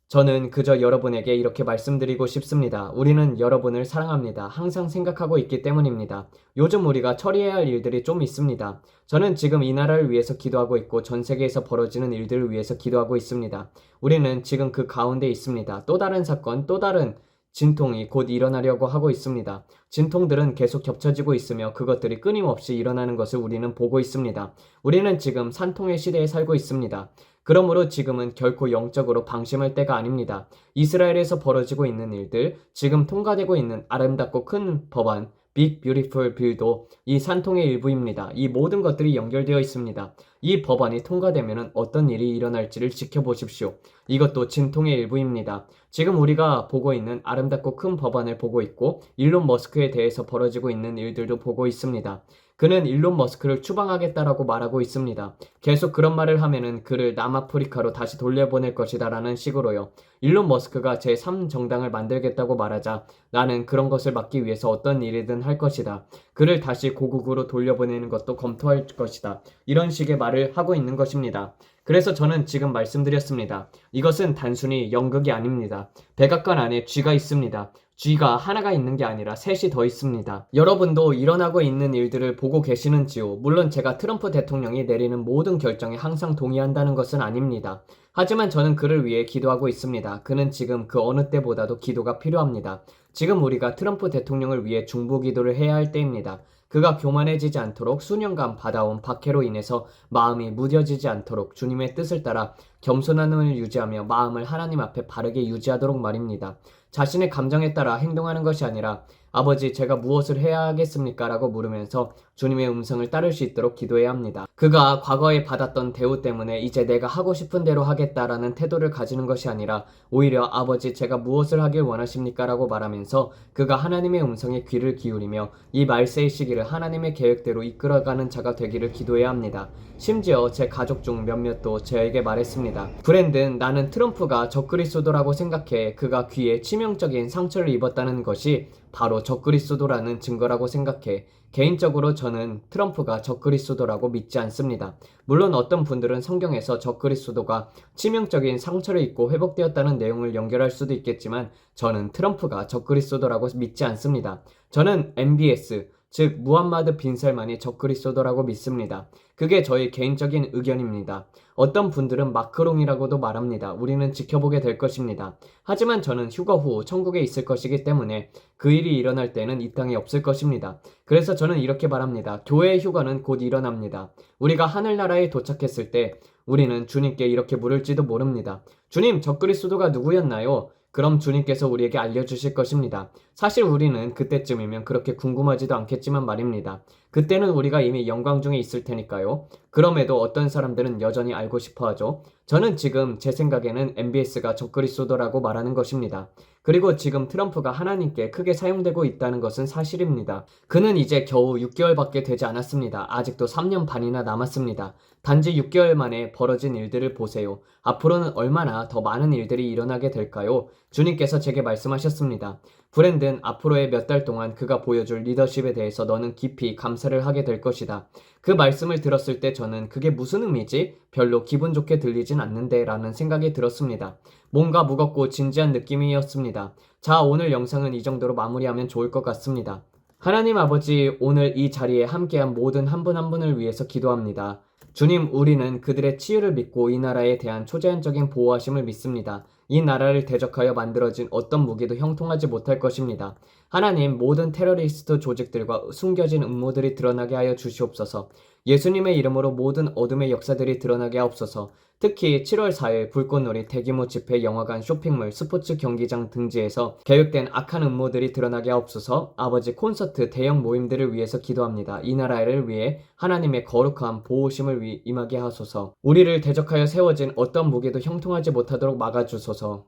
저는 그저 여러분에게 이렇게 말씀드리고 싶습니다. 우리는 여러분을 사랑합니다. 항상 생각하고 있기 때문입니다. 요즘 우리가 처리해야 할 일들이 좀 있습니다. 저는 지금 이 나라를 위해서 기도하고 있고 전 세계에서 벌어지는 일들을 위해서 기도하고 있습니다. 우리는 지금 그 가운데 있습니다. 또 다른 사건, 또 다른 진통이 곧 일어나려고 하고 있습니다. 진통들은 계속 겹쳐지고 있으며 그것들이 끊임없이 일어나는 것을 우리는 보고 있습니다. 우리는 지금 산통의 시대에 살고 있습니다. 그러므로 지금은 결코 영적으로 방심할 때가 아닙니다. 이스라엘에서 벌어지고 있는 일들, 지금 통과되고 있는 아름답고 큰 법안, 빅 뷰티풀 빌도 이 산통의 일부입니다. 이 모든 것들이 연결되어 있습니다. 이 법안이 통과되면 어떤 일이 일어날지를 지켜보십시오. 이것도 진통의 일부입니다. 지금 우리가 보고 있는 아름답고 큰 법안을 보고 있고 일론 머스크에 대해서 벌어지고 있는 일들도 보고 있습니다. 그는 일론 머스크를 추방하겠다라고 말하고 있습니다. 계속 그런 말을 하면은 그를 남아프리카로 다시 돌려보낼 것이다 라는 식으로요. 일론 머스크가 제3정당을 만들겠다고 말하자 나는 그런 것을 막기 위해서 어떤 일이든 할 것이다. 그를 다시 고국으로 돌려보내는 것도 검토할 것이다. 이런 식의 말을 하고 있는 것입니다. 그래서 저는 지금 말씀드렸습니다. 이것은 단순히 연극이 아닙니다. 백악관 안에 쥐가 있습니다. 쥐가 하나가 있는 게 아니라 셋이 더 있습니다. 여러분도 일어나고 있는 일들을 보고 계시는지요? 물론 제가 트럼프 대통령이 내리는 모든 결정에 항상 동의한다는 것은 아닙니다. 하지만 저는 그를 위해 기도하고 있습니다. 그는 지금 그 어느 때보다도 기도가 필요합니다. 지금 우리가 트럼프 대통령을 위해 중보 기도를 해야 할 때입니다. 그가 교만해지지 않도록 수년간 받아온 박해로 인해서 마음이 무뎌지지 않도록 주님의 뜻을 따라 겸손함을 유지하며 마음을 하나님 앞에 바르게 유지하도록 말입니다. 자신의 감정에 따라 행동하는 것이 아니라 아버지 제가 무엇을 해야 하겠습니까? 라고 물으면서 주님의 음성을 따를 수 있도록 기도해야 합니다. 그가 과거에 받았던 대우 때문에 이제 내가 하고 싶은 대로 하겠다라는 태도를 가지는 것이 아니라 오히려 아버지 제가 무엇을 하길 원하십니까? 라고 말하면서 그가 하나님의 음성에 귀를 기울이며 이 말세의 시기를 하나님의 계획대로 이끌어가는 자가 되기를 기도해야 합니다. 심지어 제 가족 중 몇몇도 저에게 말했습니다. 브랜든 나는 트럼프가 적그리스도라고 생각해. 그가 귀에 치명적인 상처를 입었다는 것이 바로 적그리스도라는 증거라고 생각해. 개인적으로 저는 트럼프가 적그리스도라고 믿지 않습니다. 물론 어떤 분들은 성경에서 적그리스도가 치명적인 상처를 입고 회복되었다는 내용을 연결할 수도 있겠지만 저는 트럼프가 적그리스도라고 믿지 않습니다. 저는 MBS 즉 무함마드 빈 살만이 적그리스도라고 믿습니다. 그게 저의 개인적인 의견입니다. 어떤 분들은 마크롱이라고도 말합니다. 우리는 지켜보게 될 것입니다. 하지만 저는 휴거 후 천국에 있을 것이기 때문에 그 일이 일어날 때는 이 땅에 없을 것입니다. 그래서 저는 이렇게 말합니다. 교회의 휴거는 곧 일어납니다. 우리가 하늘나라에 도착했을 때 우리는 주님께 이렇게 물을지도 모릅니다. 주님, 적그리스도가 누구였나요? 그럼 주님께서 우리에게 알려주실 것입니다. 사실 우리는 그때쯤이면 그렇게 궁금하지도 않겠지만 말입니다. 그때는 우리가 이미 영광 중에 있을 테니까요. 그럼에도 어떤 사람들은 여전히 알고 싶어 하죠. 저는 지금 제 생각에는 MBS가 적그리스도라고 말하는 것입니다. 그리고 지금 트럼프가 하나님께 크게 사용되고 있다는 것은 사실입니다. 그는 이제 겨우 6개월밖에 되지 않았습니다. 아직도 3년 반이나 남았습니다. 단지 6개월 만에 벌어진 일들을 보세요. 앞으로는 얼마나 더 많은 일들이 일어나게 될까요? 주님께서 제게 말씀하셨습니다. 브랜든, 앞으로의 몇 달 동안 그가 보여줄 리더십에 대해서 너는 깊이 감사를 하게 될 것이다. 그 말씀을 들었을 때 저는 그게 무슨 의미지? 별로 기분 좋게 들리진 않는데 라는 생각이 들었습니다. 뭔가 무겁고 진지한 느낌이었습니다. 자, 오늘 영상은 이 정도로 마무리하면 좋을 것 같습니다. 하나님 아버지, 오늘 이 자리에 함께한 모든 한 분 한 분을 위해서 기도합니다. 주님, 우리는 그들의 치유를 믿고 이 나라에 대한 초자연적인 보호하심을 믿습니다. 이 나라를 대적하여 만들어진 어떤 무기도 형통하지 못할 것입니다. 하나님, 모든 테러리스트 조직들과 숨겨진 음모들이 드러나게 하여 주시옵소서. 예수님의 이름으로 모든 어둠의 역사들이 드러나게 하옵소서. 특히 7월 4일 불꽃놀이, 대규모 집회, 영화관, 쇼핑몰, 스포츠 경기장 등지에서 계획된 악한 음모들이 드러나게 하옵소서. 아버지, 콘서트, 대형 모임들을 위해서 기도합니다. 이 나라를 위해 하나님의 거룩한 보호심을 임하게 하소서. 우리를 대적하여 세워진 어떤 무기도 형통하지 못하도록 막아주소서.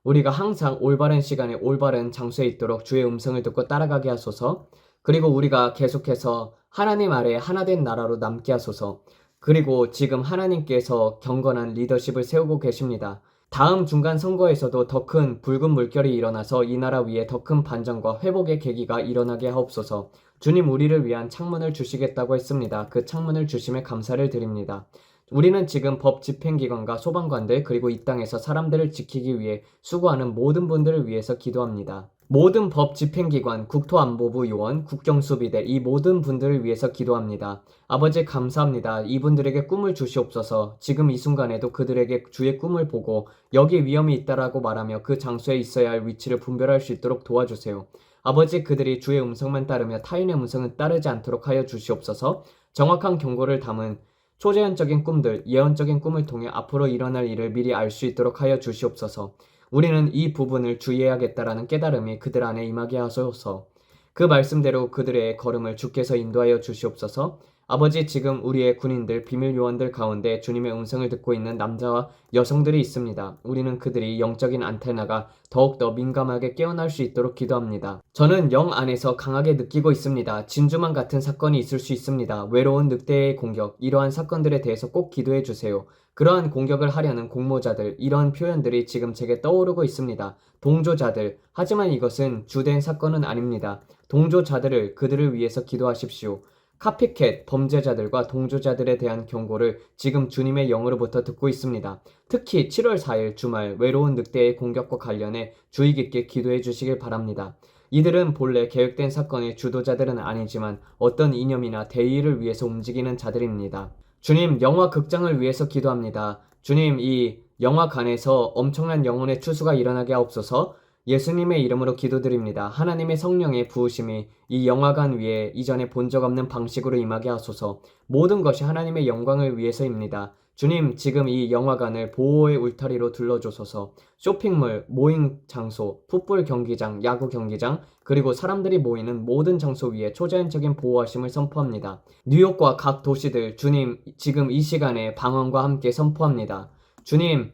우리가 항상 올바른 시간에 올바른 장소에 있도록 주의 음성을 듣고 따라가게 하소서. 그리고 우리가 계속해서 하나님 아래 하나된 나라로 남게 하소서. 그리고 지금 하나님께서 경건한 리더십을 세우고 계십니다. 다음 중간 선거에서도 더 큰 붉은 물결이 일어나서 이 나라 위에 더 큰 반전과 회복의 계기가 일어나게 하옵소서. 주님, 우리를 위한 창문을 주시겠다고 했습니다. 그 창문을 주심에 감사를 드립니다. 우리는 지금 법 집행기관과 소방관들 그리고 이 땅에서 사람들을 지키기 위해 수고하는 모든 분들을 위해서 기도합니다. 모든 법 집행기관, 국토안보부 요원, 국경수비대 이 모든 분들을 위해서 기도합니다. 아버지 감사합니다. 이분들에게 꿈을 주시옵소서. 지금 이 순간에도 그들에게 주의 꿈을 보고 여기 위험이 있다라고 말하며 그 장소에 있어야 할 위치를 분별할 수 있도록 도와주세요. 아버지, 그들이 주의 음성만 따르며 타인의 음성은 따르지 않도록 하여 주시옵소서. 정확한 경고를 담은 초자연적인 꿈들, 예언적인 꿈을 통해 앞으로 일어날 일을 미리 알 수 있도록 하여 주시옵소서. 우리는 이 부분을 주의해야겠다라는 깨달음이 그들 안에 임하게 하소서. 그 말씀대로 그들의 걸음을 주께서 인도하여 주시옵소서. 아버지, 지금 우리의 군인들, 비밀 요원들 가운데 주님의 음성을 듣고 있는 남자와 여성들이 있습니다. 우리는 그들이 영적인 안테나가 더욱더 민감하게 깨어날 수 있도록 기도합니다. 저는 영 안에서 강하게 느끼고 있습니다. 진주만 같은 사건이 있을 수 있습니다. 외로운 늑대의 공격, 이러한 사건들에 대해서 꼭 기도해 주세요. 그러한 공격을 하려는 공모자들, 이러한 표현들이 지금 제게 떠오르고 있습니다. 동조자들, 하지만 이것은 주된 사건은 아닙니다. 동조자들을 그들을 위해서 기도하십시오. 카피캣, 범죄자들과 동조자들에 대한 경고를 지금 주님의 영으로부터 듣고 있습니다. 특히 7월 4일 주말 외로운 늑대의 공격과 관련해 주의 깊게 기도해 주시길 바랍니다. 이들은 본래 계획된 사건의 주도자들은 아니지만 어떤 이념이나 대의를 위해서 움직이는 자들입니다. 주님, 영화 극장을 위해서 기도합니다. 주님, 이 영화관에서 엄청난 영혼의 추수가 일어나게 하옵소서. 예수님의 이름으로 기도드립니다. 하나님의 성령의 부으심이 이 영화관 위에 이전에 본 적 없는 방식으로 임하게 하소서. 모든 것이 하나님의 영광을 위해서입니다. 주님, 지금 이 영화관을 보호의 울타리로 둘러주소서. 쇼핑몰, 모임 장소, 풋볼 경기장, 야구 경기장, 그리고 사람들이 모이는 모든 장소 위에 초자연적인 보호하심을 선포합니다. 뉴욕과 각 도시들, 주님, 지금 이 시간에 방언과 함께 선포합니다. 주님,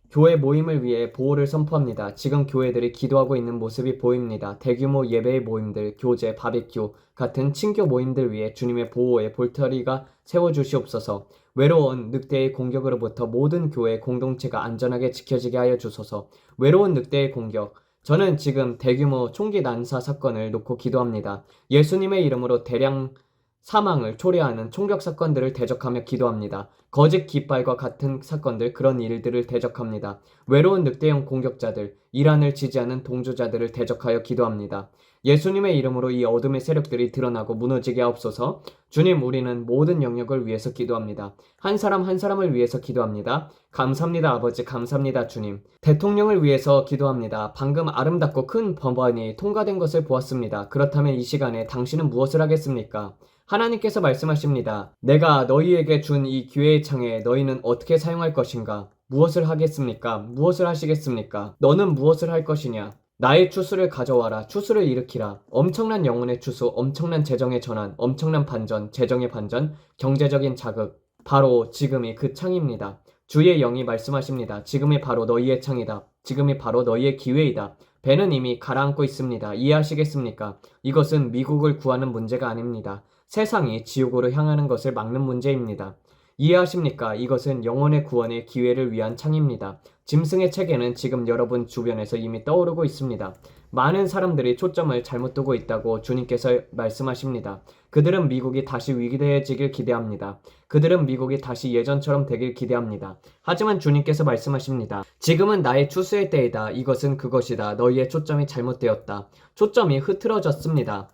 교회 모임을 위해 보호를 선포합니다. 지금 교회들이 기도하고 있는 모습이 보입니다. 대규모 예배의 모임들, 교제, 바비큐 같은 친교 모임들 위해 주님의 보호의 볼터리가 세워주시옵소서. 외로운 늑대의 공격으로부터 모든 교회 공동체가 안전하게 지켜지게 하여 주소서. 외로운 늑대의 공격. 저는 지금 대규모 총기 난사 사건을 놓고 기도합니다. 예수님의 이름으로 대량 사망을 초래하는 총격 사건들을 대적하며 기도합니다. 거짓 깃발과 같은 사건들, 그런 일들을 대적합니다. 외로운 늑대형 공격자들, 이란을 지지하는 동조자들을 대적하여 기도합니다. 예수님의 이름으로 이 어둠의 세력들이 드러나고 무너지게 하옵소서. 주님, 우리는 모든 영역을 위해서 기도합니다. 한 사람 한 사람을 위해서 기도합니다. 감사합니다, 아버지. 감사합니다, 주님. 대통령을 위해서 기도합니다. 방금 아름답고 큰 법안이 통과된 것을 보았습니다. 그렇다면 이 시간에 당신은 무엇을 하겠습니까? 하나님께서 말씀하십니다. 내가 너희에게 준 이 기회의 창에 너희는 어떻게 사용할 것인가? 무엇을 하겠습니까? 무엇을 하시겠습니까? 너는 무엇을 할 것이냐? 나의 추수를 가져와라. 추수를 일으키라. 엄청난 영혼의 추수, 엄청난 재정의 전환, 엄청난 반전, 재정의 반전, 경제적인 자극. 바로 지금이 그 창입니다. 주의 영이 말씀하십니다. 지금이 바로 너희의 창이다. 지금이 바로 너희의 기회이다. 배는 이미 가라앉고 있습니다. 이해하시겠습니까? 이것은 미국을 구하는 문제가 아닙니다. 세상이 지옥으로 향하는 것을 막는 문제입니다. 이해하십니까? 이것은 영혼의 구원의 기회를 위한 창입니다. 짐승의 체계는 지금 여러분 주변에서 이미 떠오르고 있습니다. 많은 사람들이 초점을 잘못 두고 있다고 주님께서 말씀하십니다. 그들은 미국이 다시 위기되어지길 기대합니다. 그들은 미국이 다시 예전처럼 되길 기대합니다. 하지만 주님께서 말씀하십니다. 지금은 나의 추수의 때이다. 이것은 그것이다. 너희의 초점이 잘못되었다. 초점이 흐트러졌습니다.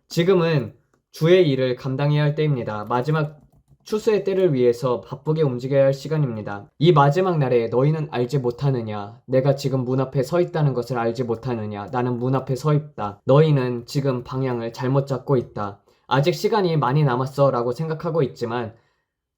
지금은 주의 일을 감당해야 할 때입니다. 마지막 추수의 때를 위해서 바쁘게 움직여야 할 시간입니다. 이 마지막 날에 너희는 알지 못하느냐? 내가 지금 문 앞에 서 있다는 것을 알지 못하느냐? 나는 문 앞에 서 있다. 너희는 지금 방향을 잘못 잡고 있다. 아직 시간이 많이 남았어 라고 생각하고 있지만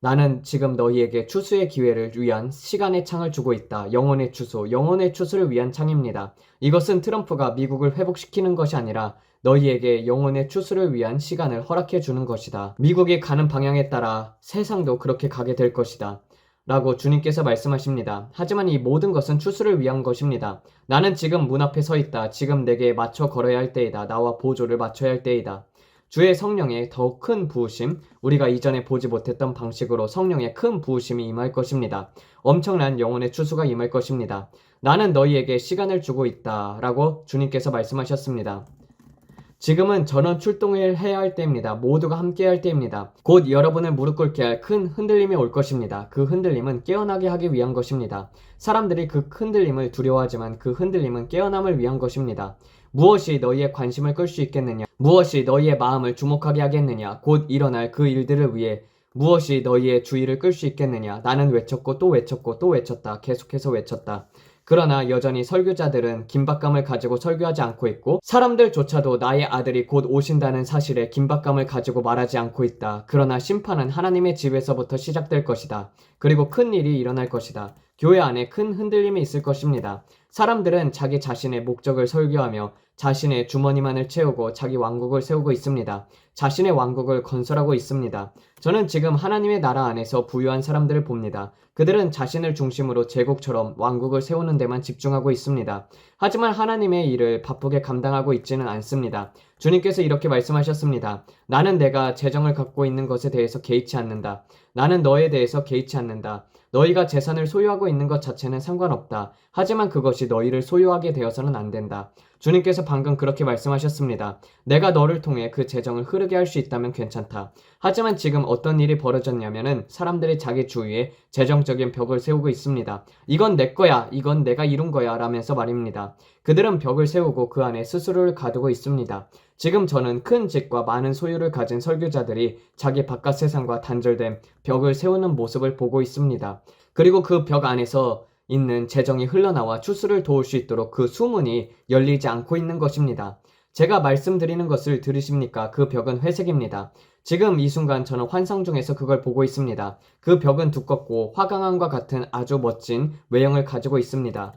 나는 지금 너희에게 추수의 기회를 위한 시간의 창을 주고 있다. 영혼의 추수, 영혼의 추수를 위한 창입니다. 이것은 트럼프가 미국을 회복시키는 것이 아니라 너희에게 영혼의 추수를 위한 시간을 허락해 주는 것이다. 미국이 가는 방향에 따라 세상도 그렇게 가게 될 것이다. 라고 주님께서 말씀하십니다. 하지만 이 모든 것은 추수를 위한 것입니다. 나는 지금 문 앞에 서 있다. 지금 내게 맞춰 걸어야 할 때이다. 나와 보조를 맞춰야 할 때이다. 주의 성령의 더 큰 부으심, 우리가 이전에 보지 못했던 방식으로 성령의 큰 부으심이 임할 것입니다. 엄청난 영혼의 추수가 임할 것입니다. 나는 너희에게 시간을 주고 있다. 라고 주님께서 말씀하셨습니다. 지금은 전원 출동을 해야 할 때입니다. 모두가 함께 할 때입니다. 곧 여러분을 무릎 꿇게 할 큰 흔들림이 올 것입니다. 그 흔들림은 깨어나게 하기 위한 것입니다. 사람들이 그 흔들림을 두려워하지만 그 흔들림은 깨어남을 위한 것입니다. 무엇이 너희의 관심을 끌 수 있겠느냐? 무엇이 너희의 마음을 주목하게 하겠느냐? 곧 일어날 그 일들을 위해 무엇이 너희의 주의를 끌 수 있겠느냐? 나는 외쳤고 또 외쳤고 또 외쳤다. 계속해서 외쳤다. 그러나 여전히 설교자들은 긴박감을 가지고 설교하지 않고 있고 사람들조차도 나의 아들이 곧 오신다는 사실에 긴박감을 가지고 말하지 않고 있다. 그러나 심판은 하나님의 집에서부터 시작될 것이다. 그리고 큰 일이 일어날 것이다. 교회 안에 큰 흔들림이 있을 것입니다. 사람들은 자기 자신의 목적을 설교하며 자신의 주머니만을 채우고 자기 왕국을 세우고 있습니다. 자신의 왕국을 건설하고 있습니다. 저는 지금 하나님의 나라 안에서 부유한 사람들을 봅니다. 그들은 자신을 중심으로 제국처럼 왕국을 세우는 데만 집중하고 있습니다. 하지만 하나님의 일을 바쁘게 감당하고 있지는 않습니다. 주님께서 이렇게 말씀하셨습니다. 나는 내가 재정을 갖고 있는 것에 대해서 개의치 않는다. 나는 너에 대해서 개의치 않는다. 너희가 재산을 소유하고 있는 것 자체는 상관없다. 하지만 그것이 너희를 소유하게 되어서는 안 된다. 주님께서 방금 그렇게 말씀하셨습니다. 내가 너를 통해 그 재정을 흐르게 할 수 있다면 괜찮다. 하지만 지금 어떤 일이 벌어졌냐면은 사람들이 자기 주위에 재정적인 벽을 세우고 있습니다. 이건 내 거야. 이건 내가 이룬 거야. 라면서 말입니다. 그들은 벽을 세우고 그 안에 스스로를 가두고 있습니다. 지금 저는 큰 집과 많은 소유를 가진 설교자들이 자기 바깥 세상과 단절된 벽을 세우는 모습을 보고 있습니다. 그리고 그 벽 안에서 있는 재정이 흘러나와 추수를 도울 수 있도록 그 수문이 열리지 않고 있는 것입니다. 제가 말씀드리는 것을 들으십니까? 그 벽은 회색입니다. 지금 이 순간 저는 환상 중에서 그걸 보고 있습니다. 그 벽은 두껍고 화강암과 같은 아주 멋진 외형을 가지고 있습니다.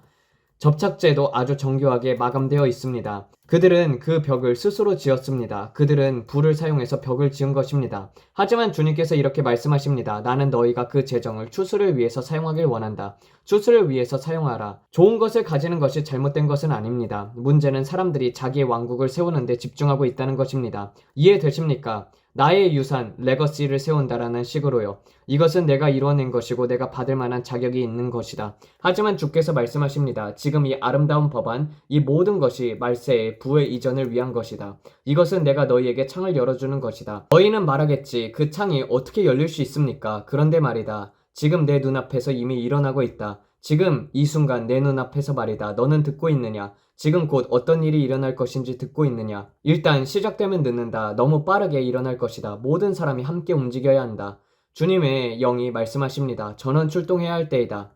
접착제도 아주 정교하게 마감되어 있습니다. 그들은 그 벽을 스스로 지었습니다. 그들은 불을 사용해서 벽을 지은 것입니다. 하지만 주님께서 이렇게 말씀하십니다. 나는 너희가 그 재정을 추수를 위해서 사용하길 원한다. 추수를 위해서 사용하라. 좋은 것을 가지는 것이 잘못된 것은 아닙니다. 문제는 사람들이 자기의 왕국을 세우는데 집중하고 있다는 것입니다. 이해되십니까? 나의 유산, 레거시를 세운다라는 식으로요. 이것은 내가 이뤄낸 것이고 내가 받을 만한 자격이 있는 것이다. 하지만 주께서 말씀하십니다. 지금 이 아름다운 법안, 이 모든 것이 말세의 부의 이전을 위한 것이다. 이것은 내가 너희에게 창을 열어주는 것이다. 너희는 말하겠지. 그 창이 어떻게 열릴 수 있습니까? 그런데 말이다. 지금 내 눈앞에서 이미 일어나고 있다. 지금 이 순간 내 눈앞에서 말이다. 너는 듣고 있느냐? 지금 곧 어떤 일이 일어날 것인지 듣고 있느냐? 일단 시작되면 늦는다. 너무 빠르게 일어날 것이다. 모든 사람이 함께 움직여야 한다. 주님의 영이 말씀하십니다. 전원 출동해야 할 때이다.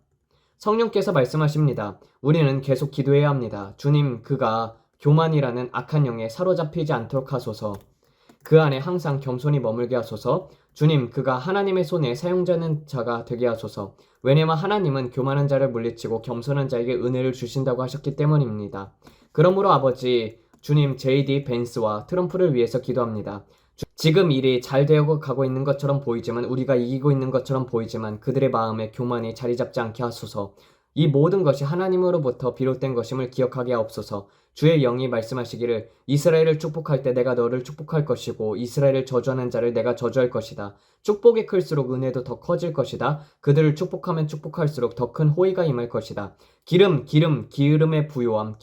성령께서 말씀하십니다. 우리는 계속 기도해야 합니다. 주님, 그가 교만이라는 악한 영에 사로잡히지 않도록 하소서. 그 안에 항상 겸손히 머물게 하소서. 주님, 그가 하나님의 손에 사용자는 자가 되게 하소서. 왜냐면 하나님은 교만한 자를 물리치고 겸손한 자에게 은혜를 주신다고 하셨기 때문입니다. 그러므로 아버지, 주님 JD 벤스와 트럼프를 위해서 기도합니다. 지금 일이 잘 되어 가고 있는 것처럼 보이지만 우리가 이기고 있는 것처럼 보이지만 그들의 마음에 교만이 자리 잡지 않게 하소서. 이 모든 것이 하나님으로부터 비롯된 것임을 기억하게 하옵소서. 주의 영이 말씀하시기를 이스라엘을 축복할 때 내가 너를 축복할 것이고 이스라엘을 저주하는 자를 내가 저주할 것이다. 축복이 클수록 은혜도 더 커질 것이다. 그들을 축복하면 축복할수록 더 큰 호의가 임할 것이다. 기름의 부요함.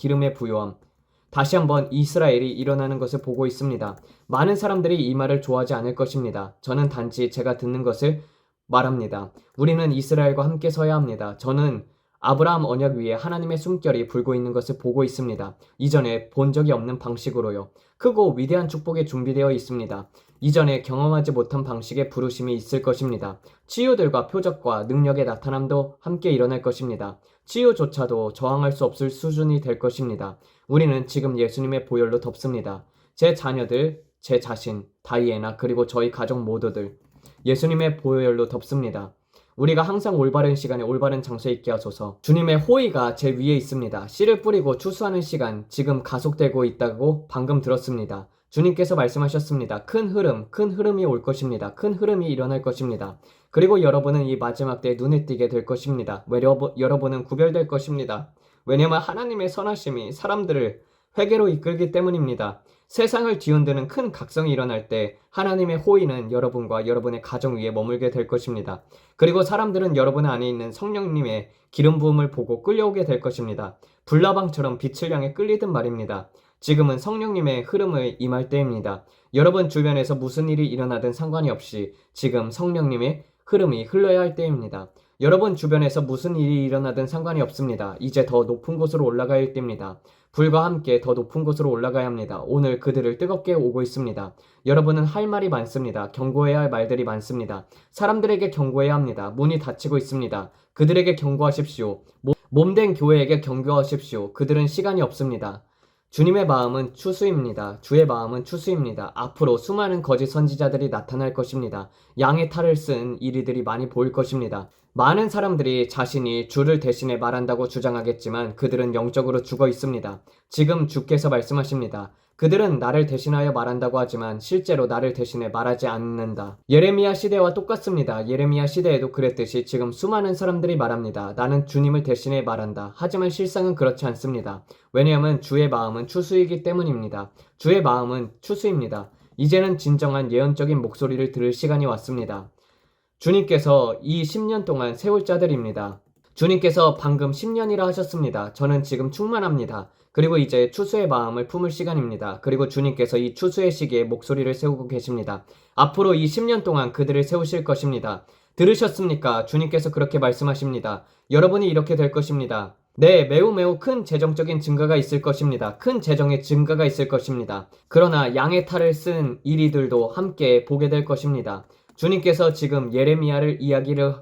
다시 한번 이스라엘이 일어나는 것을 보고 있습니다. 많은 사람들이 이 말을 좋아하지 않을 것입니다. 저는 단지 제가 듣는 것을 말합니다. 우리는 이스라엘과 함께 서야 합니다. 저는 아브라함 언약 위에 하나님의 숨결이 불고 있는 것을 보고 있습니다. 이전에 본 적이 없는 방식으로요. 크고 위대한 축복이 준비되어 있습니다. 이전에 경험하지 못한 방식의 부르심이 있을 것입니다. 치유들과 표적과 능력의 나타남도 함께 일어날 것입니다. 치유조차도 저항할 수 없을 수준이 될 것입니다. 우리는 지금 예수님의 보혈로 덮습니다. 제 자녀들, 제 자신, 다이애나 그리고 저희 가족 모두들 예수님의 보혈로 덮습니다. 우리가 항상 올바른 시간에 올바른 장소에 있게 하소서. 주님의 호의가 제 위에 있습니다. 씨를 뿌리고 추수하는 시간 지금 가속되고 있다고 방금 들었습니다. 주님께서 말씀하셨습니다. 큰 흐름이 올 것입니다. 큰 흐름이 일어날 것입니다. 그리고 여러분은 이 마지막 때에 눈에 띄게 될 것입니다. 여러분은 구별될 것입니다. 왜냐하면 하나님의 선하심이 사람들을 회개로 이끌기 때문입니다. 세상을 뒤흔드는 큰 각성이 일어날 때 하나님의 호의는 여러분과 여러분의 가정 위에 머물게 될 것입니다. 그리고 사람들은 여러분 안에 있는 성령님의 기름 부음을 보고 끌려오게 될 것입니다. 불나방처럼 빛을 향해 끌리듯 말입니다. 지금은 성령님의 흐름을 임할 때입니다. 여러분 주변에서 무슨 일이 일어나든 상관이 없이 지금 성령님의 흐름이 흘러야 할 때입니다. 여러분 주변에서 무슨 일이 일어나든 상관이 없습니다. 이제 더 높은 곳으로 올라가야 할 때입니다. 불과 함께 더 높은 곳으로 올라가야 합니다. 오늘 그들을 뜨겁게 오고 있습니다. 여러분은 할 말이 많습니다. 경고해야 할 말들이 많습니다. 사람들에게 경고해야 합니다. 문이 닫히고 있습니다. 그들에게 경고하십시오. 몸된 교회에게 경고하십시오. 그들은 시간이 없습니다. 주님의 마음은 추수입니다. 주의 마음은 추수입니다. 앞으로 수많은 거짓 선지자들이 나타날 것입니다. 양의 탈을 쓴 이리들이 많이 보일 것입니다. 많은 사람들이 자신이 주를 대신해 말한다고 주장하겠지만 그들은 영적으로 죽어 있습니다. 지금 주께서 말씀하십니다. 그들은 나를 대신하여 말한다고 하지만 실제로 나를 대신해 말하지 않는다. 예레미야 시대와 똑같습니다. 예레미야 시대에도 그랬듯이 지금 수많은 사람들이 말합니다. 나는 주님을 대신해 말한다. 하지만 실상은 그렇지 않습니다. 왜냐하면 주의 마음은 추수이기 때문입니다. 주의 마음은 추수입니다. 이제는 진정한 예언적인 목소리를 들을 시간이 왔습니다. 주님께서 이 10년 동안 세울 자들입니다. 주님께서 방금 10년이라 하셨습니다. 저는 지금 충만합니다. 그리고 이제 추수의 마음을 품을 시간입니다. 그리고 주님께서 이 추수의 시기에 목소리를 세우고 계십니다. 앞으로 이 10년 동안 그들을 세우실 것입니다. 들으셨습니까? 주님께서 그렇게 말씀하십니다. 여러분이 이렇게 될 것입니다. 네, 매우 큰 재정적인 증가가 있을 것입니다. 큰 재정의 증가가 있을 것입니다. 그러나 양의 탈을 쓴 이리들도 함께 보게 될 것입니다. 주님께서 지금 예레미야 이야기를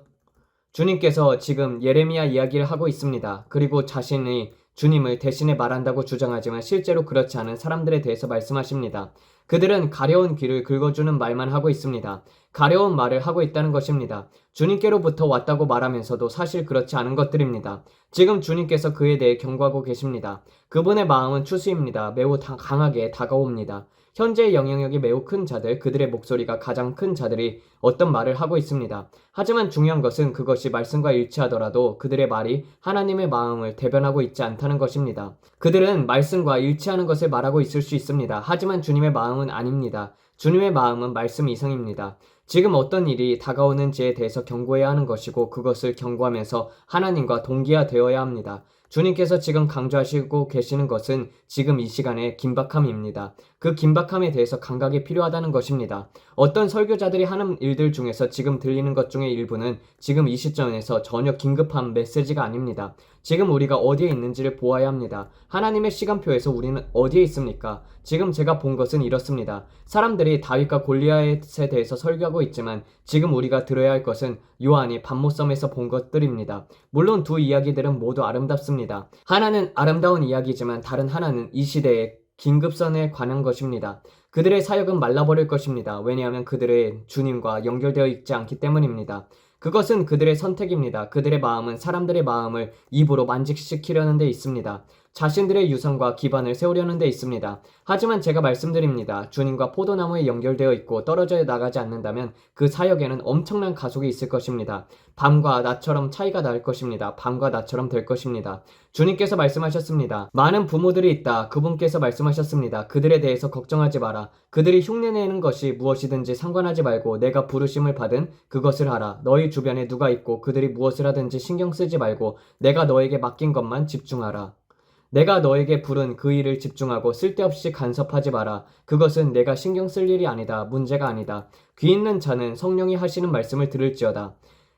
하고 있습니다. 그리고 자신이 주님을 대신에 말한다고 주장하지만 실제로 그렇지 않은 사람들에 대해서 말씀하십니다. 그들은 가려운 귀를 긁어주는 말만 하고 있습니다. 가려운 말을 하고 있다는 것입니다. 주님께로부터 왔다고 말하면서도 사실 그렇지 않은 것들입니다. 지금 주님께서 그에 대해 경고하고 계십니다. 그분의 마음은 추수입니다. 매우 강하게 다가옵니다. 현재의 영향력이 매우 큰 자들, 그들의 목소리가 가장 큰 자들이 어떤 말을 하고 있습니다. 하지만 중요한 것은 그것이 말씀과 일치하더라도 그들의 말이 하나님의 마음을 대변하고 있지 않다는 것입니다. 그들은 말씀과 일치하는 것을 말하고 있을 수 있습니다. 하지만 주님의 마음은 아닙니다. 주님의 마음은 말씀 이상입니다. 지금 어떤 일이 다가오는지에 대해서 경고해야 하는 것이고 그것을 경고하면서 하나님과 동기화되어야 합니다. 주님께서 지금 강조하시고 계시는 것은 지금 이 시간의 긴박함입니다. 그 긴박함에 대해서 감각이 필요하다는 것입니다. 어떤 설교자들이 하는 일들 중에서 지금 들리는 것 중에 일부는 지금 이 시점에서 전혀 긴급한 메시지가 아닙니다. 지금 우리가 어디에 있는지를 보아야 합니다. 하나님의 시간표에서 우리는 어디에 있습니까? 지금 제가 본 것은 이렇습니다. 사람들이 다윗과 골리앗에 대해서 설교하고 있지만 지금 우리가 들어야 할 것은 요한이 밤모섬에서 본 것들입니다. 물론 두 이야기들은 모두 아름답습니다. 하나는 아름다운 이야기지만 다른 하나는 이 시대의 긴급선에 관한 것입니다. 그들의 사역은 말라버릴 것입니다. 왜냐하면 그들의 주님과 연결되어 있지 않기 때문입니다. 그것은 그들의 선택입니다. 그들의 마음은 사람들의 마음을 입으로 만족시키려는 데 있습니다. 자신들의 유산과 기반을 세우려는 데 있습니다. 하지만 제가 말씀드립니다. 주님과 포도나무에 연결되어 있고 떨어져 나가지 않는다면 그 사역에는 엄청난 가속이 있을 것입니다. 밤과 낮처럼 차이가 날 것입니다. 밤과 낮처럼 될 것입니다. 주님께서 말씀하셨습니다. 많은 부모들이 있다. 그분께서 말씀하셨습니다. 그들에 대해서 걱정하지 마라. 그들이 흉내내는 것이 무엇이든지 상관하지 말고 내가 부르심을 받은 그것을 하라. 너희 주변에 누가 있고 그들이 무엇을 하든지 신경 쓰지 말고 내가 너에게 맡긴 것만 집중하라. 내가 너에게 부른 그 일을 집중하고 쓸데없이 간섭하지 마라. 그것은 내가 신경 쓸 일이 아니다. 문제가 아니다. 귀 있는 자는 성령이 하시는 말씀을 들을지어다.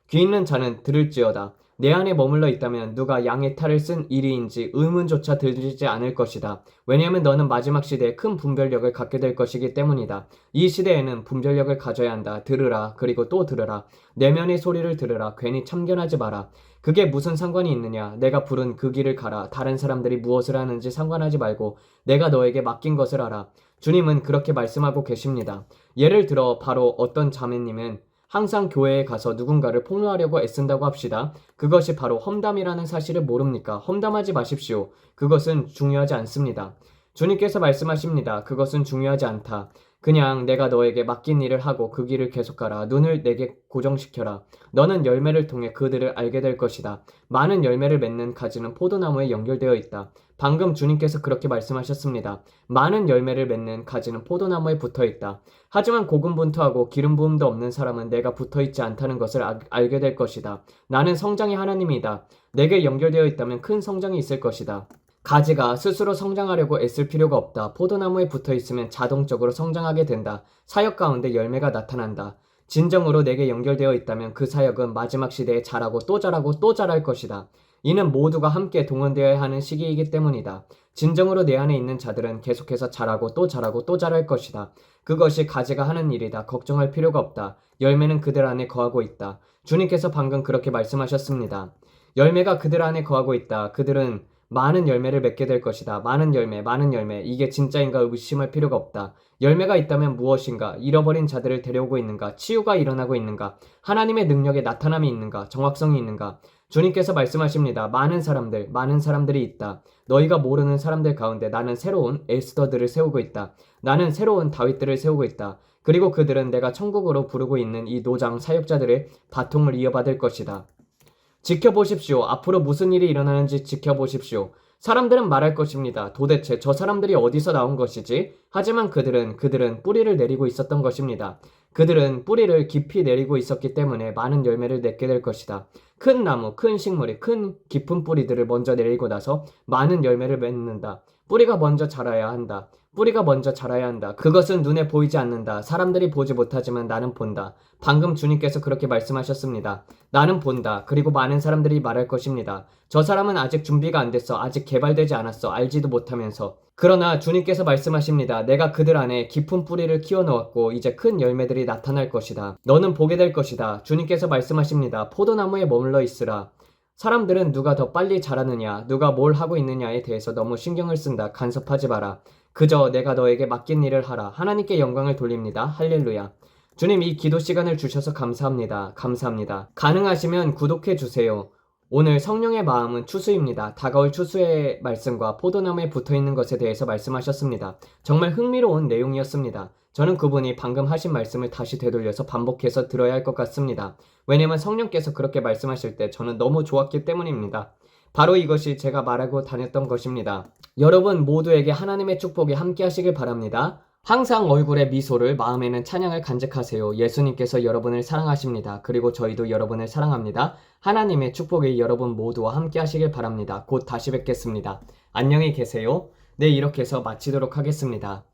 귀 있는 자는 들을지어다. 내 안에 머물러 있다면 누가 양의 탈을 쓴 이리인지 의문조차 들지 않을 것이다. 왜냐하면 너는 마지막 시대에 큰 분별력을 갖게 될 것이기 때문이다. 이 시대에는 분별력을 가져야 한다. 들으라. 그리고 또 들으라. 내면의 소리를 들으라. 괜히 참견하지 마라. 그게 무슨 상관이 있느냐? 내가 부른 그 길을 가라. 다른 사람들이 무엇을 하는지 상관하지 말고 내가 너에게 맡긴 것을 하라. 주님은 그렇게 말씀하고 계십니다. 예를 들어 바로 어떤 자매님은 항상 교회에 가서 누군가를 폭로하려고 애쓴다고 합시다. 그것이 바로 험담이라는 사실을 모릅니까? 험담하지 마십시오. 그것은 중요하지 않습니다. 주님께서 말씀하십니다. 그것은 중요하지 않다. 그냥 내가 너에게 맡긴 일을 하고 그 길을 계속하라. 눈을 내게 고정시켜라. 너는 열매를 통해 그들을 알게 될 것이다. 많은 열매를 맺는 가지는 포도나무에 연결되어 있다. 방금 주님께서 그렇게 말씀하셨습니다. 많은 열매를 맺는 가지는 포도나무에 붙어 있다. 하지만 고군분투하고 기름 부음도 없는 사람은 내가 붙어 있지 않다는 것을 알게 될 것이다. 나는 성장의 하나님이다. 내게 연결되어 있다면 큰 성장이 있을 것이다. 가지가 스스로 성장하려고 애쓸 필요가 없다. 포도나무에 붙어 있으면 자동적으로 성장하게 된다. 사역 가운데 열매가 나타난다. 진정으로 내게 연결되어 있다면 그 사역은 마지막 시대에 자라고 또 자라고 또 자랄 것이다. 이는 모두가 함께 동원되어야 하는 시기이기 때문이다. 진정으로 내 안에 있는 자들은 계속해서 자라고 또 자라고 또 자랄 것이다. 그것이 가지가 하는 일이다. 걱정할 필요가 없다. 열매는 그들 안에 거하고 있다. 주님께서 방금 그렇게 말씀하셨습니다. 열매가 그들 안에 거하고 있다. 그들은 많은 열매를 맺게 될 것이다. 많은 열매, 많은 열매. 이게 진짜인가 의심할 필요가 없다. 열매가 있다면 무엇인가? 잃어버린 자들을 데려오고 있는가? 치유가 일어나고 있는가? 하나님의 능력의 나타남이 있는가? 정확성이 있는가? 주님께서 말씀하십니다. 많은 사람들이 있다. 너희가 모르는 사람들 가운데 나는 새로운 에스더들을 세우고 있다. 나는 새로운 다윗들을 세우고 있다. 그리고 그들은 내가 천국으로 부르고 있는 이 노장 사역자들의 바통을 이어받을 것이다. 지켜보십시오. 앞으로 무슨 일이 일어나는지 지켜보십시오. 사람들은 말할 것입니다. 도대체 저 사람들이 어디서 나온 것이지? 하지만 그들은 뿌리를 내리고 있었던 것입니다. 그들은 뿌리를 깊이 내리고 있었기 때문에 많은 열매를 맺게 될 것이다. 큰 나무, 큰 식물이 큰 깊은 뿌리들을 먼저 내리고 나서 많은 열매를 맺는다. 뿌리가 먼저 자라야 한다. 뿌리가 먼저 자라야 한다. 그것은 눈에 보이지 않는다. 사람들이 보지 못하지만 나는 본다. 방금 주님께서 그렇게 말씀하셨습니다. 나는 본다. 그리고 많은 사람들이 말할 것입니다. 저 사람은 아직 준비가 안 됐어. 아직 개발되지 않았어. 알지도 못하면서. 그러나 주님께서 말씀하십니다. 내가 그들 안에 깊은 뿌리를 키워놓았고 이제 큰 열매들이 나타날 것이다. 너는 보게 될 것이다. 주님께서 말씀하십니다. 포도나무에 머물러 있으라. 사람들은 누가 더 빨리 자라느냐, 누가 뭘 하고 있느냐에 대해서 너무 신경을 쓴다. 간섭하지 마라. 그저 내가 너에게 맡긴 일을 하라. 하나님께 영광을 돌립니다. 할렐루야. 주님, 이 기도 시간을 주셔서 감사합니다. 감사합니다. 가능하시면 구독해 주세요. 오늘 성령의 마음은 추수입니다. 다가올 추수의 말씀과 포도나무에 붙어있는 것에 대해서 말씀하셨습니다. 정말 흥미로운 내용이었습니다. 저는 그분이 방금 하신 말씀을 다시 되돌려서 반복해서 들어야 할 것 같습니다. 왜냐면 성령께서 그렇게 말씀하실 때 저는 너무 좋았기 때문입니다. 바로 이것이 제가 말하고 다녔던 것입니다. 여러분 모두에게 하나님의 축복이 함께 하시길 바랍니다. 항상 얼굴에 미소를, 마음에는 찬양을 간직하세요. 예수님께서 여러분을 사랑하십니다. 그리고 저희도 여러분을 사랑합니다. 하나님의 축복이 여러분 모두와 함께 하시길 바랍니다. 곧 다시 뵙겠습니다. 안녕히 계세요. 네, 이렇게 해서 마치도록 하겠습니다.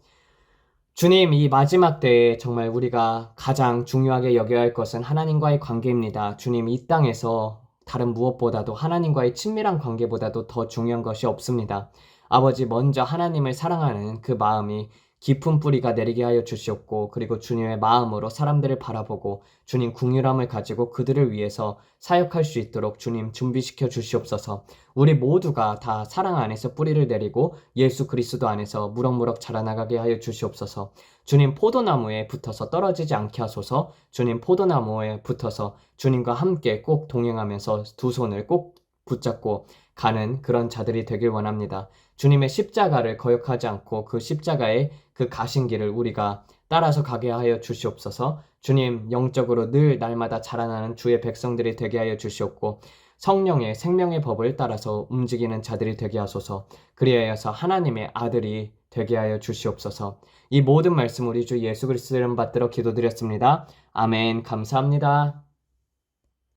주님, 이 마지막 때에 정말 우리가 가장 중요하게 여겨야 할 것은 하나님과의 관계입니다. 주님, 이 땅에서 다른 무엇보다도 하나님과의 친밀한 관계보다도 더 중요한 것이 없습니다. 아버지, 먼저 하나님을 사랑하는 그 마음이 깊은 뿌리가 내리게 하여 주시옵고, 그리고 주님의 마음으로 사람들을 바라보고 주님 긍휼함을 가지고 그들을 위해서 사역할 수 있도록 주님 준비시켜 주시옵소서. 우리 모두가 다 사랑 안에서 뿌리를 내리고 예수 그리스도 안에서 무럭무럭 자라나가게 하여 주시옵소서. 주님, 포도나무에 붙어서 떨어지지 않게 하소서. 주님, 포도나무에 붙어서 주님과 함께 꼭 동행하면서 두 손을 꼭 붙잡고 가는 그런 자들이 되길 원합니다. 주님의 십자가를 거역하지 않고 그 십자가의 그 가신 길을 우리가 따라서 가게 하여 주시옵소서. 주님, 영적으로 늘 날마다 자라나는 주의 백성들이 되게 하여 주시옵고, 성령의 생명의 법을 따라서 움직이는 자들이 되게 하소서. 그리하여서 하나님의 아들이 되게 하여 주시옵소서. 이 모든 말씀 우리 주 예수 그리스도 이름 받들어 기도드렸습니다. 아멘. 감사합니다.